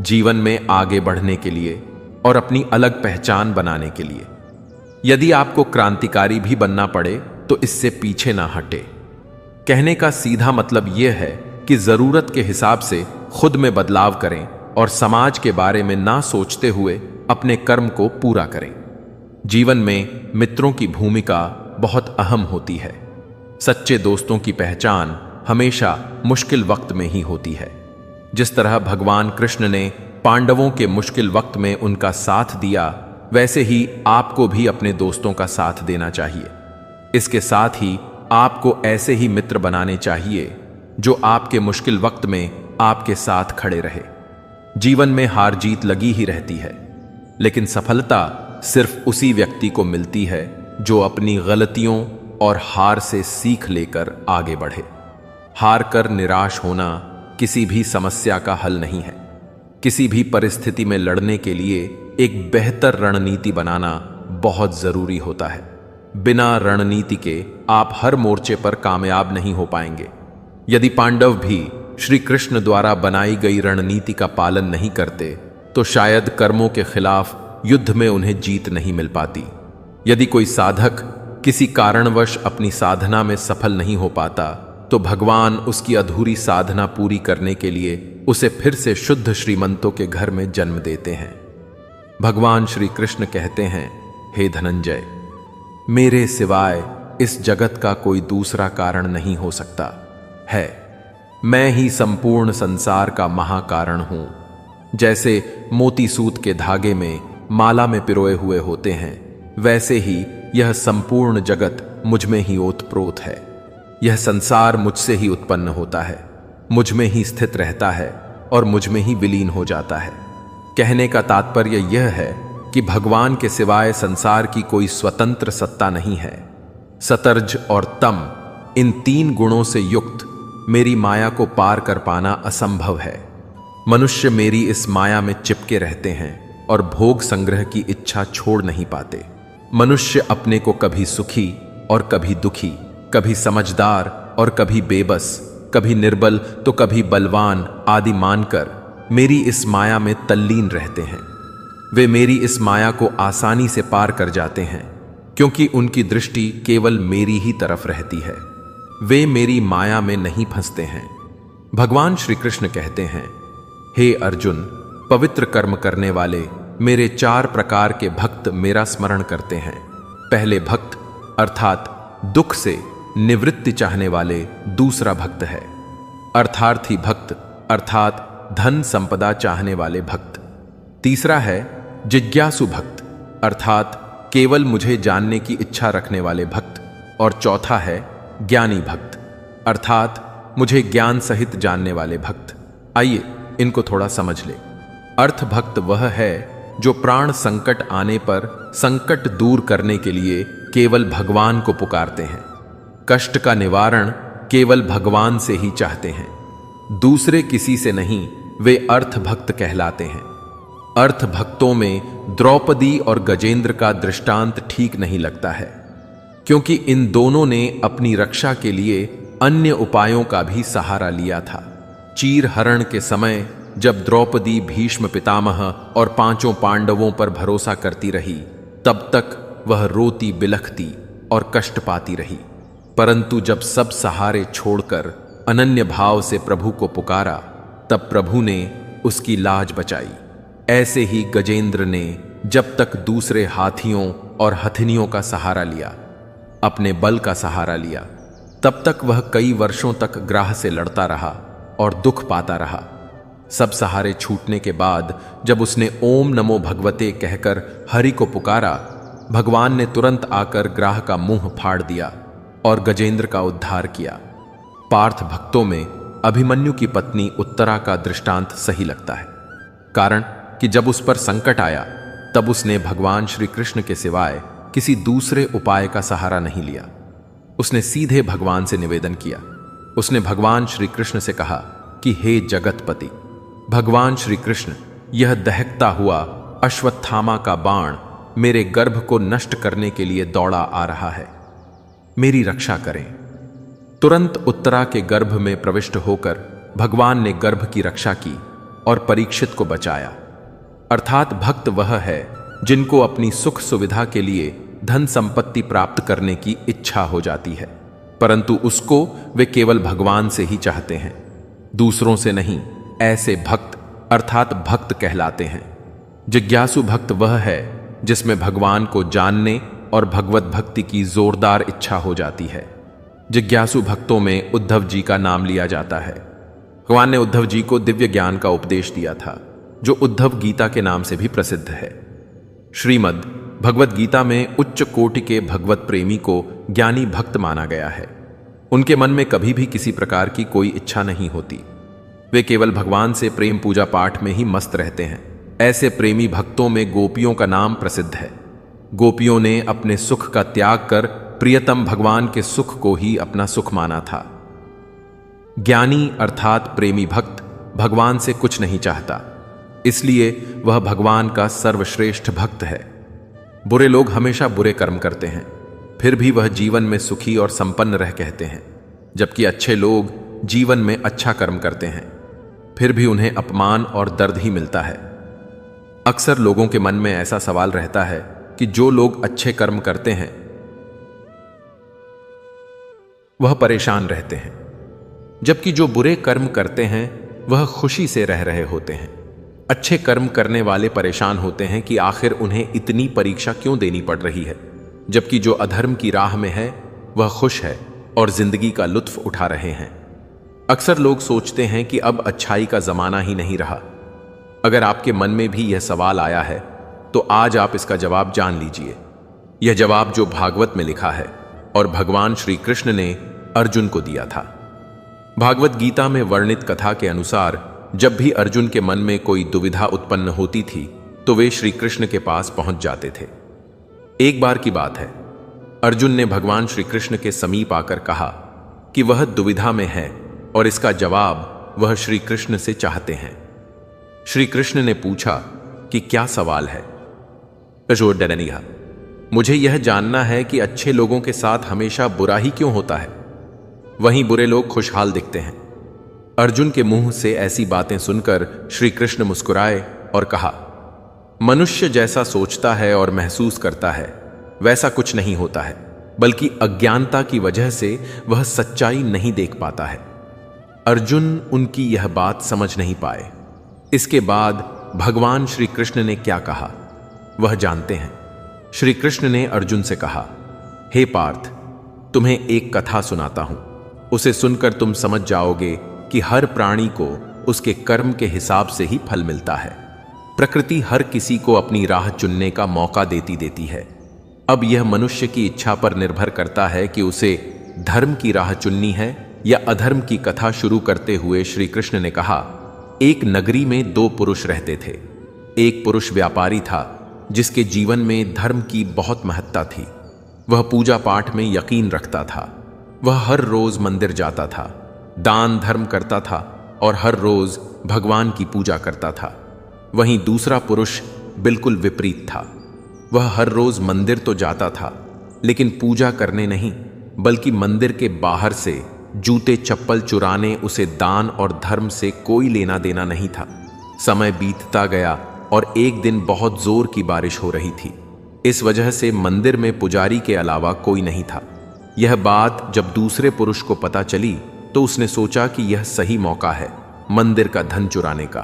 जीवन में आगे बढ़ने के लिए और अपनी अलग पहचान बनाने के लिए यदि आपको क्रांतिकारी भी बनना पड़े तो इससे पीछे ना हटे। कहने का सीधा मतलब यह है कि जरूरत के हिसाब से खुद में बदलाव करें और समाज के बारे में ना सोचते हुए अपने कर्म को पूरा करें। जीवन में मित्रों की भूमिका बहुत अहम होती है। सच्चे दोस्तों की पहचान हमेशा मुश्किल वक्त में ही होती है। जिस तरह भगवान कृष्ण ने पांडवों के मुश्किल वक्त में उनका साथ दिया, वैसे ही आपको भी अपने दोस्तों का साथ देना चाहिए। इसके साथ ही आपको ऐसे ही मित्र बनाने चाहिए जो आपके मुश्किल वक्त में आपके साथ खड़े रहे। जीवन में हार जीत लगी ही रहती है, लेकिन सफलता सिर्फ उसी व्यक्ति को मिलती है जो अपनी गलतियों और हार से सीख लेकर आगे बढ़े। हार कर निराश होना किसी भी समस्या का हल नहीं है। किसी भी परिस्थिति में लड़ने के लिए एक बेहतर रणनीति बनाना बहुत जरूरी होता है। बिना रणनीति के आप हर मोर्चे पर कामयाब नहीं हो पाएंगे। यदि पांडव भी श्री कृष्ण द्वारा बनाई गई रणनीति का पालन नहीं करते तो शायद कर्मों के खिलाफ युद्ध में उन्हें जीत नहीं मिल पाती। यदि कोई साधक किसी कारणवश अपनी साधना में सफल नहीं हो पाता तो भगवान उसकी अधूरी साधना पूरी करने के लिए उसे फिर से शुद्ध श्रीमंतों के घर में जन्म देते हैं। भगवान श्री कृष्ण कहते हैं, हे धनंजय, मेरे सिवाय इस जगत का कोई दूसरा कारण नहीं हो सकता है। मैं ही संपूर्ण संसार का महाकारण हूं। जैसे मोती सूत के धागे में माला में पिरोए हुए होते हैं, वैसे ही यह संपूर्ण जगत मुझ में ही ओतप्रोत है। यह संसार मुझसे ही उत्पन्न होता है, मुझ में ही स्थित रहता है और मुझ में ही विलीन हो जाता है। कहने का तात्पर्य यह है कि भगवान के सिवाय संसार की कोई स्वतंत्र सत्ता नहीं है। सतर्ज और तम, इन 3 गुणों से युक्त मेरी माया को पार कर पाना असंभव है। मनुष्य मेरी इस माया में चिपके रहते हैं और भोग संग्रह की इच्छा छोड़ नहीं पाते। मनुष्य अपने को कभी सुखी और कभी दुखी, कभी समझदार और कभी बेबस, कभी निर्बल तो कभी बलवान आदि मानकर मेरी इस माया में तल्लीन रहते हैं। वे मेरी इस माया को आसानी से पार कर जाते हैं क्योंकि उनकी दृष्टि केवल मेरी ही तरफ रहती है। वे मेरी माया में नहीं फंसते हैं। भगवान श्री कृष्ण कहते हैं, हे अर्जुन, पवित्र कर्म करने वाले मेरे 4 प्रकार के भक्त मेरा स्मरण करते हैं। पहले भक्त अर्थात दुख से निवृत्ति चाहने वाले दूसरा भक्त है। अर्थार्थी भक्त अर्थात धन संपदा चाहने वाले भक्त। तीसरा है जिज्ञासु भक्त अर्थात केवल मुझे जानने की इच्छा रखने वाले भक्त। और चौथा है ज्ञानी भक्त अर्थात मुझे ज्ञान सहित जानने वाले भक्त। आइए इनको थोड़ा समझ ले। अर्थ भक्त वह है जो प्राण संकट आने पर संकट दूर करने के लिए केवल भगवान को पुकारते हैं। कष्ट का निवारण केवल भगवान से ही चाहते हैं, दूसरे किसी से नहीं। वे अर्थ भक्त कहलाते हैं। अर्थ भक्तों में द्रौपदी और गजेंद्र का दृष्टांत ठीक नहीं लगता है, क्योंकि इन दोनों ने अपनी रक्षा के लिए अन्य उपायों का भी सहारा लिया था। चीर हरण के समय जब द्रौपदी भीष्म पितामह और 5 पांडवों पर भरोसा करती रही, तब तक वह रोती बिलखती और कष्ट पाती रही। परंतु जब सब सहारे छोड़कर अनन्य भाव से प्रभु को पुकारा, तब प्रभु ने उसकी लाज बचाई। ऐसे ही गजेंद्र ने जब तक दूसरे हाथियों और हथिनियों का सहारा लिया, अपने बल का सहारा लिया, तब तक वह कई वर्षों तक ग्राह से लड़ता रहा और दुख पाता रहा। सब सहारे छूटने के बाद जब उसने ओम नमो भगवते कहकर हरि को पुकारा, भगवान ने तुरंत आकर ग्राह का मुंह फाड़ दिया और गजेंद्र का उद्धार किया। पार्थ भक्तों में अभिमन्यु की पत्नी उत्तरा का दृष्टांत सही लगता है, कारण कि जब उस पर संकट आया तब उसने भगवान श्री कृष्ण के सिवाय किसी दूसरे उपाय का सहारा नहीं लिया। उसने सीधे भगवान से निवेदन किया। उसने भगवान श्री कृष्ण से कहा कि हे जगतपति भगवान श्री कृष्ण, यह दहकता हुआ अश्वत्थामा का बाण मेरे गर्भ को नष्ट करने के लिए दौड़ा आ रहा है, मेरी रक्षा करें। तुरंत उत्तरा के गर्भ में प्रविष्ट होकर भगवान ने गर्भ की रक्षा की और परीक्षित को बचाया। अर्थात भक्त वह है जिनको अपनी सुख सुविधा के लिए धन संपत्ति प्राप्त करने की इच्छा हो जाती है, परंतु उसको वे केवल भगवान से ही चाहते हैं, दूसरों से नहीं। ऐसे भक्त अर्थात भक्त कहलाते हैं। जिज्ञासु भक्त वह है जिसमें भगवान को जानने और भगवत भक्ति की जोरदार इच्छा हो जाती है। जिज्ञासु भक्तों में उद्धव जी का नाम लिया जाता है। भगवान ने उद्धव जी को दिव्य ज्ञान का उपदेश दिया था, जो उद्धव गीता के नाम से भी प्रसिद्ध है। श्रीमद् भगवत गीता में उच्च कोटि के भगवत प्रेमी को ज्ञानी भक्त माना गया है। उनके मन में कभी भी किसी प्रकार की कोई इच्छा नहीं होती। वे केवल भगवान से प्रेम पूजा पाठ में ही मस्त रहते हैं। ऐसे प्रेमी भक्तों में गोपियों का नाम प्रसिद्ध है। गोपियों ने अपने सुख का त्याग कर प्रियतम भगवान के सुख को ही अपना सुख माना था। ज्ञानी अर्थात प्रेमी भक्त भगवान से कुछ नहीं चाहता, इसलिए वह भगवान का सर्वश्रेष्ठ भक्त है। बुरे लोग हमेशा बुरे कर्म करते हैं, फिर भी वह जीवन में सुखी और संपन्न रह कहते हैं, जबकि अच्छे लोग जीवन में अच्छा कर्म करते हैं, फिर भी उन्हें अपमान और दर्द ही मिलता है। अक्सर लोगों के मन में ऐसा सवाल रहता है कि जो लोग अच्छे कर्म करते हैं वह परेशान रहते हैं, जबकि जो बुरे कर्म करते हैं वह खुशी से रह रहे होते हैं। अच्छे कर्म करने वाले परेशान होते हैं कि आखिर उन्हें इतनी परीक्षा क्यों देनी पड़ रही है, जबकि जो अधर्म की राह में है वह खुश है और जिंदगी का लुत्फ उठा रहे हैं। अक्सर लोग सोचते हैं कि अब अच्छाई का जमाना ही नहीं रहा। अगर आपके मन में भी यह सवाल आया है तो आज आप इसका जवाब जान लीजिए। यह जवाब जो भागवत में लिखा है और भगवान श्री कृष्ण ने अर्जुन को दिया था। भागवत गीता में वर्णित कथा के अनुसार जब भी अर्जुन के मन में कोई दुविधा उत्पन्न होती थी तो वे श्री कृष्ण के पास पहुंच जाते थे। एक बार की बात है, अर्जुन ने भगवान श्री कृष्ण के समीप आकर कहा कि वह दुविधा में है और इसका जवाब वह श्री कृष्ण से चाहते हैं। श्री कृष्ण ने पूछा कि क्या सवाल है? डरनिया, मुझे यह जानना है कि अच्छे लोगों के साथ हमेशा बुरा ही क्यों होता है, वहीं बुरे लोग खुशहाल दिखते हैं। अर्जुन के मुंह से ऐसी बातें सुनकर श्री कृष्ण मुस्कुराए और कहा, मनुष्य जैसा सोचता है और महसूस करता है वैसा कुछ नहीं होता है, बल्कि अज्ञानता की वजह से वह सच्चाई नहीं देख पाता है। अर्जुन उनकी यह बात समझ नहीं पाए। इसके बाद भगवान श्री कृष्ण ने क्या कहा वह जानते हैं। श्री कृष्ण ने अर्जुन से कहा, हे पार्थ, तुम्हें एक कथा सुनाता हूं। उसे सुनकर तुम समझ जाओगे कि हर प्राणी को उसके कर्म के हिसाब से ही फल मिलता है। प्रकृति हर किसी को अपनी राह चुनने का मौका देती है। अब यह मनुष्य की इच्छा पर निर्भर करता है कि उसे धर्म की राह चुननी है या अधर्म की कथा शुरू करते हुए श्री कृष्ण ने कहा, एक नगरी में दो पुरुष रहते थे। एक पुरुष व्यापारी था जिसके जीवन में धर्म की बहुत महत्ता थी। वह पूजा पाठ में यकीन रखता था। वह हर रोज मंदिर जाता था, दान धर्म करता था और हर रोज भगवान की पूजा करता था। वहीं दूसरा पुरुष बिल्कुल विपरीत था। वह हर रोज मंदिर तो जाता था, लेकिन पूजा करने नहीं, बल्कि मंदिर के बाहर से जूते चप्पल चुराने उसे दान और धर्म से कोई लेना देना नहीं था। समय बीतता गया और एक दिन बहुत जोर की बारिश हो रही थी। इस वजह से मंदिर में पुजारी के अलावा कोई नहीं था। यह बात जब दूसरे पुरुष को पता चली तो उसने सोचा कि यह सही मौका है मंदिर का धन चुराने का।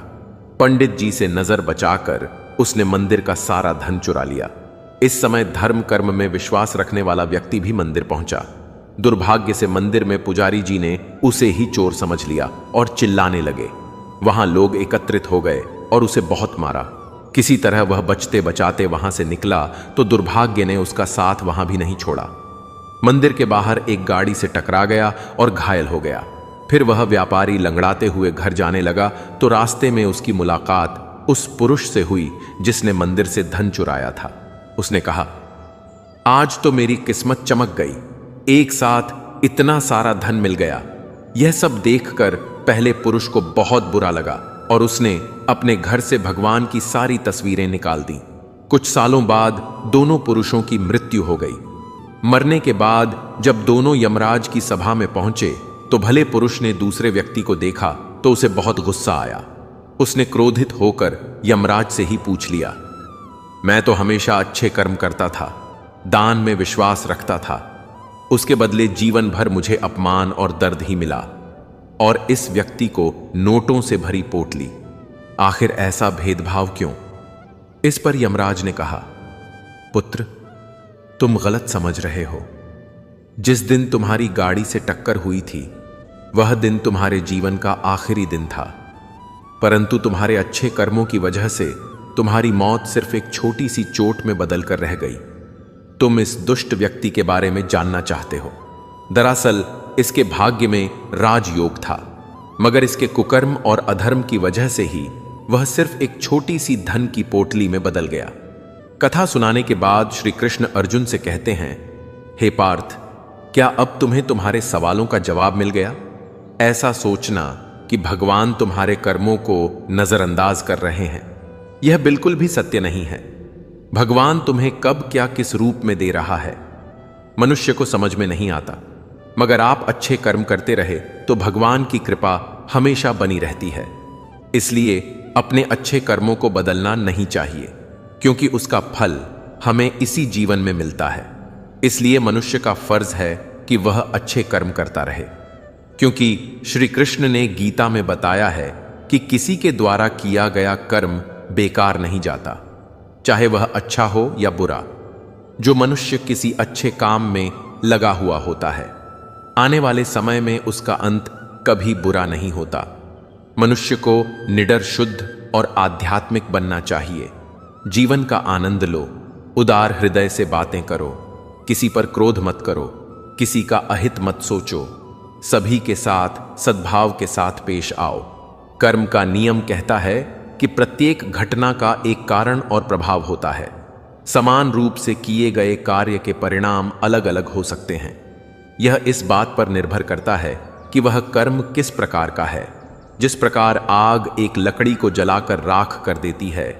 पंडित जी से नजर बचाकर उसने मंदिर का सारा धन चुरा लिया। इस समय धर्म कर्म में विश्वास रखने वाला व्यक्ति भी मंदिर पहुंचा। दुर्भाग्य से मंदिर में पुजारी जी ने उसे ही चोर समझ लिया और चिल्लाने लगे। वहां लोग एकत्रित हो गए और उसे बहुत मारा। किसी तरह वह बचते बचाते वहां से निकला तो दुर्भाग्य ने उसका साथ वहां भी नहीं छोड़ा। मंदिर के बाहर एक गाड़ी से टकरा गया और घायल हो गया। फिर वह व्यापारी लंगड़ाते हुए घर जाने लगा तो रास्ते में उसकी मुलाकात उस पुरुष से हुई जिसने मंदिर से धन चुराया था। उसने कहा, आज तो मेरी किस्मत चमक गई, एक साथ इतना सारा धन मिल गया। यह सब देखकर पहले पुरुष को बहुत बुरा लगा और उसने अपने घर से भगवान की सारी तस्वीरें निकाल दी। कुछ सालों बाद दोनों पुरुषों की मृत्यु हो गई। मरने के बाद जब दोनों यमराज की सभा में पहुंचे तो भले पुरुष ने दूसरे व्यक्ति को देखा तो उसे बहुत गुस्सा आया। उसने क्रोधित होकर यमराज से ही पूछ लिया, मैं तो हमेशा अच्छे कर्म करता था, दान में विश्वास रखता था, उसके बदले जीवन भर मुझे अपमान और दर्द ही मिला, और इस व्यक्ति को नोटों से भरी पोटली। आखिर ऐसा भेदभाव क्यों? इस पर यमराज ने कहा, पुत्र, तुम गलत समझ रहे हो। जिस दिन तुम्हारी गाड़ी से टक्कर हुई थी वह दिन तुम्हारे जीवन का आखिरी दिन था, परंतु तुम्हारे अच्छे कर्मों की वजह से तुम्हारी मौत सिर्फ एक छोटी सी चोट में बदल कर रह गई। तुम इस दुष्ट व्यक्ति के बारे में जानना चाहते हो। दरअसल इसके भाग्य में राजयोग था, मगर इसके कुकर्म और अधर्म की वजह से ही वह सिर्फ एक छोटी सी धन की पोटली में बदल गया। कथा सुनाने के बाद श्री कृष्ण अर्जुन से कहते हैं, हे पार्थ, क्या अब तुम्हें तुम्हारे सवालों का जवाब मिल गया? ऐसा सोचना कि भगवान तुम्हारे कर्मों को नजरअंदाज कर रहे हैं, यह बिल्कुल भी सत्य नहीं है। भगवान तुम्हें कब क्या किस रूप में दे रहा है मनुष्य को समझ में नहीं आता, मगर आप अच्छे कर्म करते रहे तो भगवान की कृपा हमेशा बनी रहती है। इसलिए अपने अच्छे कर्मों को बदलना नहीं चाहिए, क्योंकि उसका फल हमें इसी जीवन में मिलता है। इसलिए मनुष्य का फर्ज है कि वह अच्छे कर्म करता रहे, क्योंकि श्री कृष्ण ने गीता में बताया है कि किसी के द्वारा किया गया कर्म बेकार नहीं जाता, चाहे वह अच्छा हो या बुरा। जो मनुष्य किसी अच्छे काम में लगा हुआ होता है, आने वाले समय में उसका अंत कभी बुरा नहीं होता। मनुष्य को निडर, शुद्ध और आध्यात्मिक बनना चाहिए। जीवन का आनंद लो, उदार हृदय से बातें करो, किसी पर क्रोध मत करो, किसी का अहित मत सोचो, सभी के साथ सद्भाव के साथ पेश आओ। कर्म का नियम कहता है कि प्रत्येक घटना का एक कारण और प्रभाव होता है। समान रूप से किए गए कार्य के परिणाम अलग अलग हो सकते हैं। यह इस बात पर निर्भर करता है कि वह कर्म किस प्रकार का है। जिस प्रकार आग एक लकड़ी को जलाकर राख कर देती है,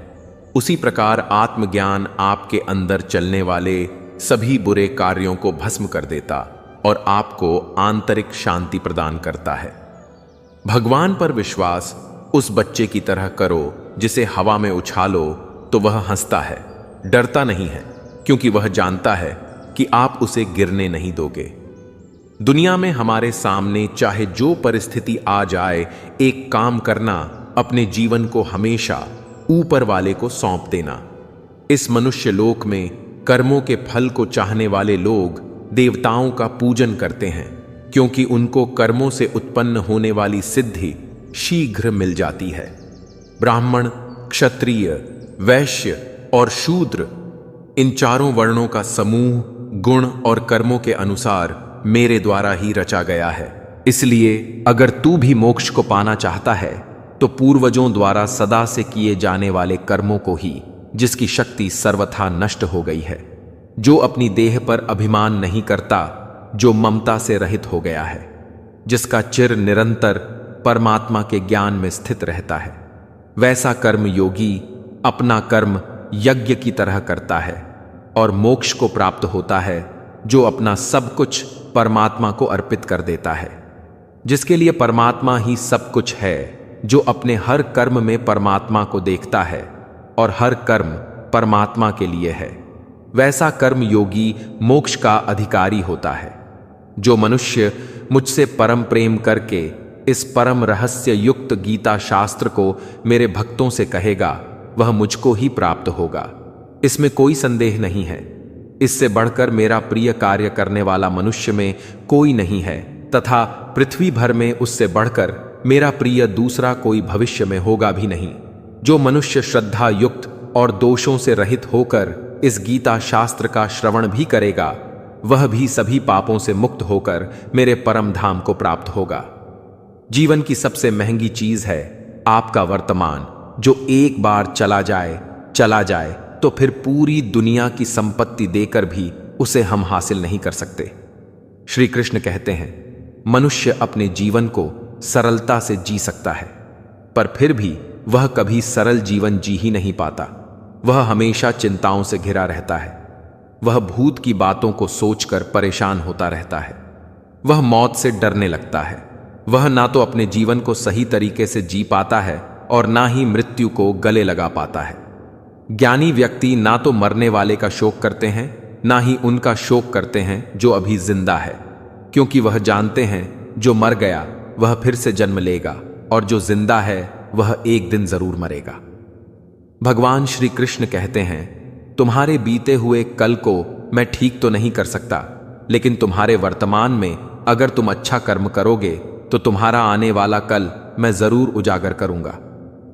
उसी प्रकार आत्मज्ञान आपके अंदर चलने वाले सभी बुरे कार्यों को भस्म कर देता और आपको आंतरिक शांति प्रदान करता है। भगवान पर विश्वास उस बच्चे की तरह करो जिसे हवा में उछालो तो वह हंसता है, डरता नहीं है, क्योंकि वह जानता है कि आप उसे गिरने नहीं दोगे। दुनिया में हमारे सामने चाहे जो परिस्थिति आ जाए, एक काम करना, अपने जीवन को हमेशा ऊपर वाले को सौंप देना। इस मनुष्य लोक में कर्मों के फल को चाहने वाले लोग देवताओं का पूजन करते हैं, क्योंकि उनको कर्मों से उत्पन्न होने वाली सिद्धि शीघ्र मिल जाती है। ब्राह्मण, क्षत्रिय, वैश्य और शूद्र, इन चारों वर्णों का समूह गुण और कर्मों के अनुसार मेरे द्वारा ही रचा गया है। इसलिए अगर तू भी मोक्ष को पाना चाहता है तो पूर्वजों द्वारा सदा से किए जाने वाले कर्मों को ही, जिसकी शक्ति सर्वथा नष्ट हो गई है, जो अपनी देह पर अभिमान नहीं करता, जो ममता से रहित हो गया है, जिसका चिर निरंतर परमात्मा के ज्ञान में स्थित रहता है, वैसा कर्म योगी अपना कर्म यज्ञ की तरह करता है और मोक्ष को प्राप्त होता है, जो अपना सब कुछ परमात्मा को अर्पित कर देता है। जिसके लिए परमात्मा ही सब कुछ है, जो अपने हर कर्म में परमात्मा को देखता है और हर कर्म परमात्मा के लिए है, वैसा कर्म योगी मोक्ष का अधिकारी होता है। जो मनुष्य मुझसे परम प्रेम करके इस परम रहस्य युक्त गीता शास्त्र को मेरे भक्तों से कहेगा, वह मुझको ही प्राप्त होगा, इसमें कोई संदेह नहीं है। इससे बढ़कर मेरा प्रिय कार्य करने वाला मनुष्य में कोई नहीं है, तथा पृथ्वी भर में उससे बढ़कर मेरा प्रिय दूसरा कोई भविष्य में होगा भी नहीं। जो मनुष्य श्रद्धा युक्त और दोषों से रहित होकर इस गीता शास्त्र का श्रवण भी करेगा, वह भी सभी पापों से मुक्त होकर मेरे परम धाम को प्राप्त होगा। जीवन की सबसे महंगी चीज है आपका वर्तमान, जो एक बार चला जाए तो फिर पूरी दुनिया की संपत्ति देकर भी उसे हम हासिल नहीं कर सकते। श्री कृष्ण कहते हैं, मनुष्य अपने जीवन को सरलता से जी सकता है, पर फिर भी वह कभी सरल जीवन जी ही नहीं पाता। वह हमेशा चिंताओं से घिरा रहता है। वह भूत की बातों को सोचकर परेशान होता रहता है। वह मौत से डरने लगता है। वह ना तो अपने जीवन को सही तरीके से जी पाता है और ना ही मृत्यु को गले लगा पाता है। ज्ञानी व्यक्ति ना तो मरने वाले का शोक करते हैं, ना ही उनका शोक करते हैं जो अभी जिंदा है, क्योंकि वह जानते हैं जो मर गया वह फिर से जन्म लेगा और जो जिंदा है वह एक दिन जरूर मरेगा। भगवान श्री कृष्ण कहते हैं, तुम्हारे बीते हुए कल को मैं ठीक तो नहीं कर सकता, लेकिन तुम्हारे वर्तमान में अगर तुम अच्छा कर्म करोगे तो तुम्हारा आने वाला कल मैं जरूर उजागर करूंगा।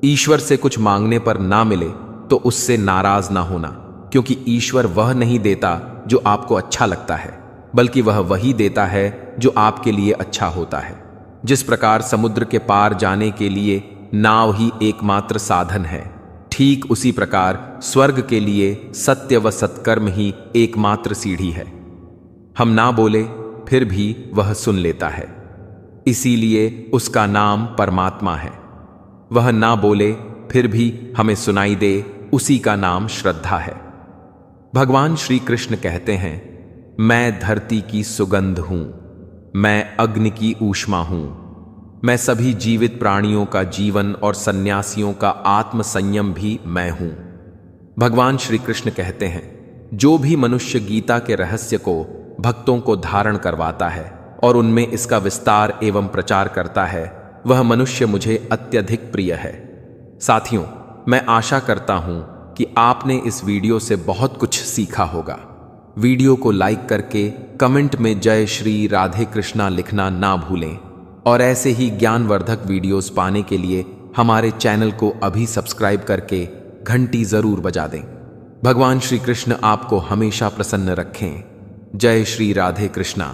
ईश्वर से कुछ मांगने पर ना मिले तो उससे नाराज ना होना, क्योंकि ईश्वर वह नहीं देता जो आपको अच्छा लगता है, बल्कि वह वही देता है जो आपके लिए अच्छा होता है। जिस प्रकार समुद्र के पार जाने के लिए नाव ही एकमात्र साधन है, ठीक उसी प्रकार स्वर्ग के लिए सत्य व सत्कर्म ही एकमात्र सीढ़ी है। हम ना बोले फिर भी वह सुन लेता है, इसीलिए उसका नाम परमात्मा है। वह ना बोले फिर भी हमें सुनाई दे, उसी का नाम श्रद्धा है। भगवान श्री कृष्ण कहते हैं, मैं धरती की सुगंध हूं, मैं अग्नि की ऊष्मा हूं, मैं सभी जीवित प्राणियों का जीवन और सन्यासियों का आत्म संयम भी मैं हूं। भगवान श्री कृष्ण कहते हैं, जो भी मनुष्य गीता के रहस्य को भक्तों को धारण करवाता है और उनमें इसका विस्तार एवं प्रचार करता है, वह मनुष्य मुझे अत्यधिक प्रिय है। साथियों, मैं आशा करता हूं कि आपने इस वीडियो से बहुत कुछ सीखा होगा। वीडियो को लाइक करके कमेंट में जय श्री राधे कृष्णा लिखना ना भूलें और ऐसे ही ज्ञानवर्धक वीडियोस पाने के लिए हमारे चैनल को अभी सब्सक्राइब करके घंटी जरूर बजा दें। भगवान श्री कृष्ण आपको हमेशा प्रसन्न रखें। जय श्री राधे कृष्णा।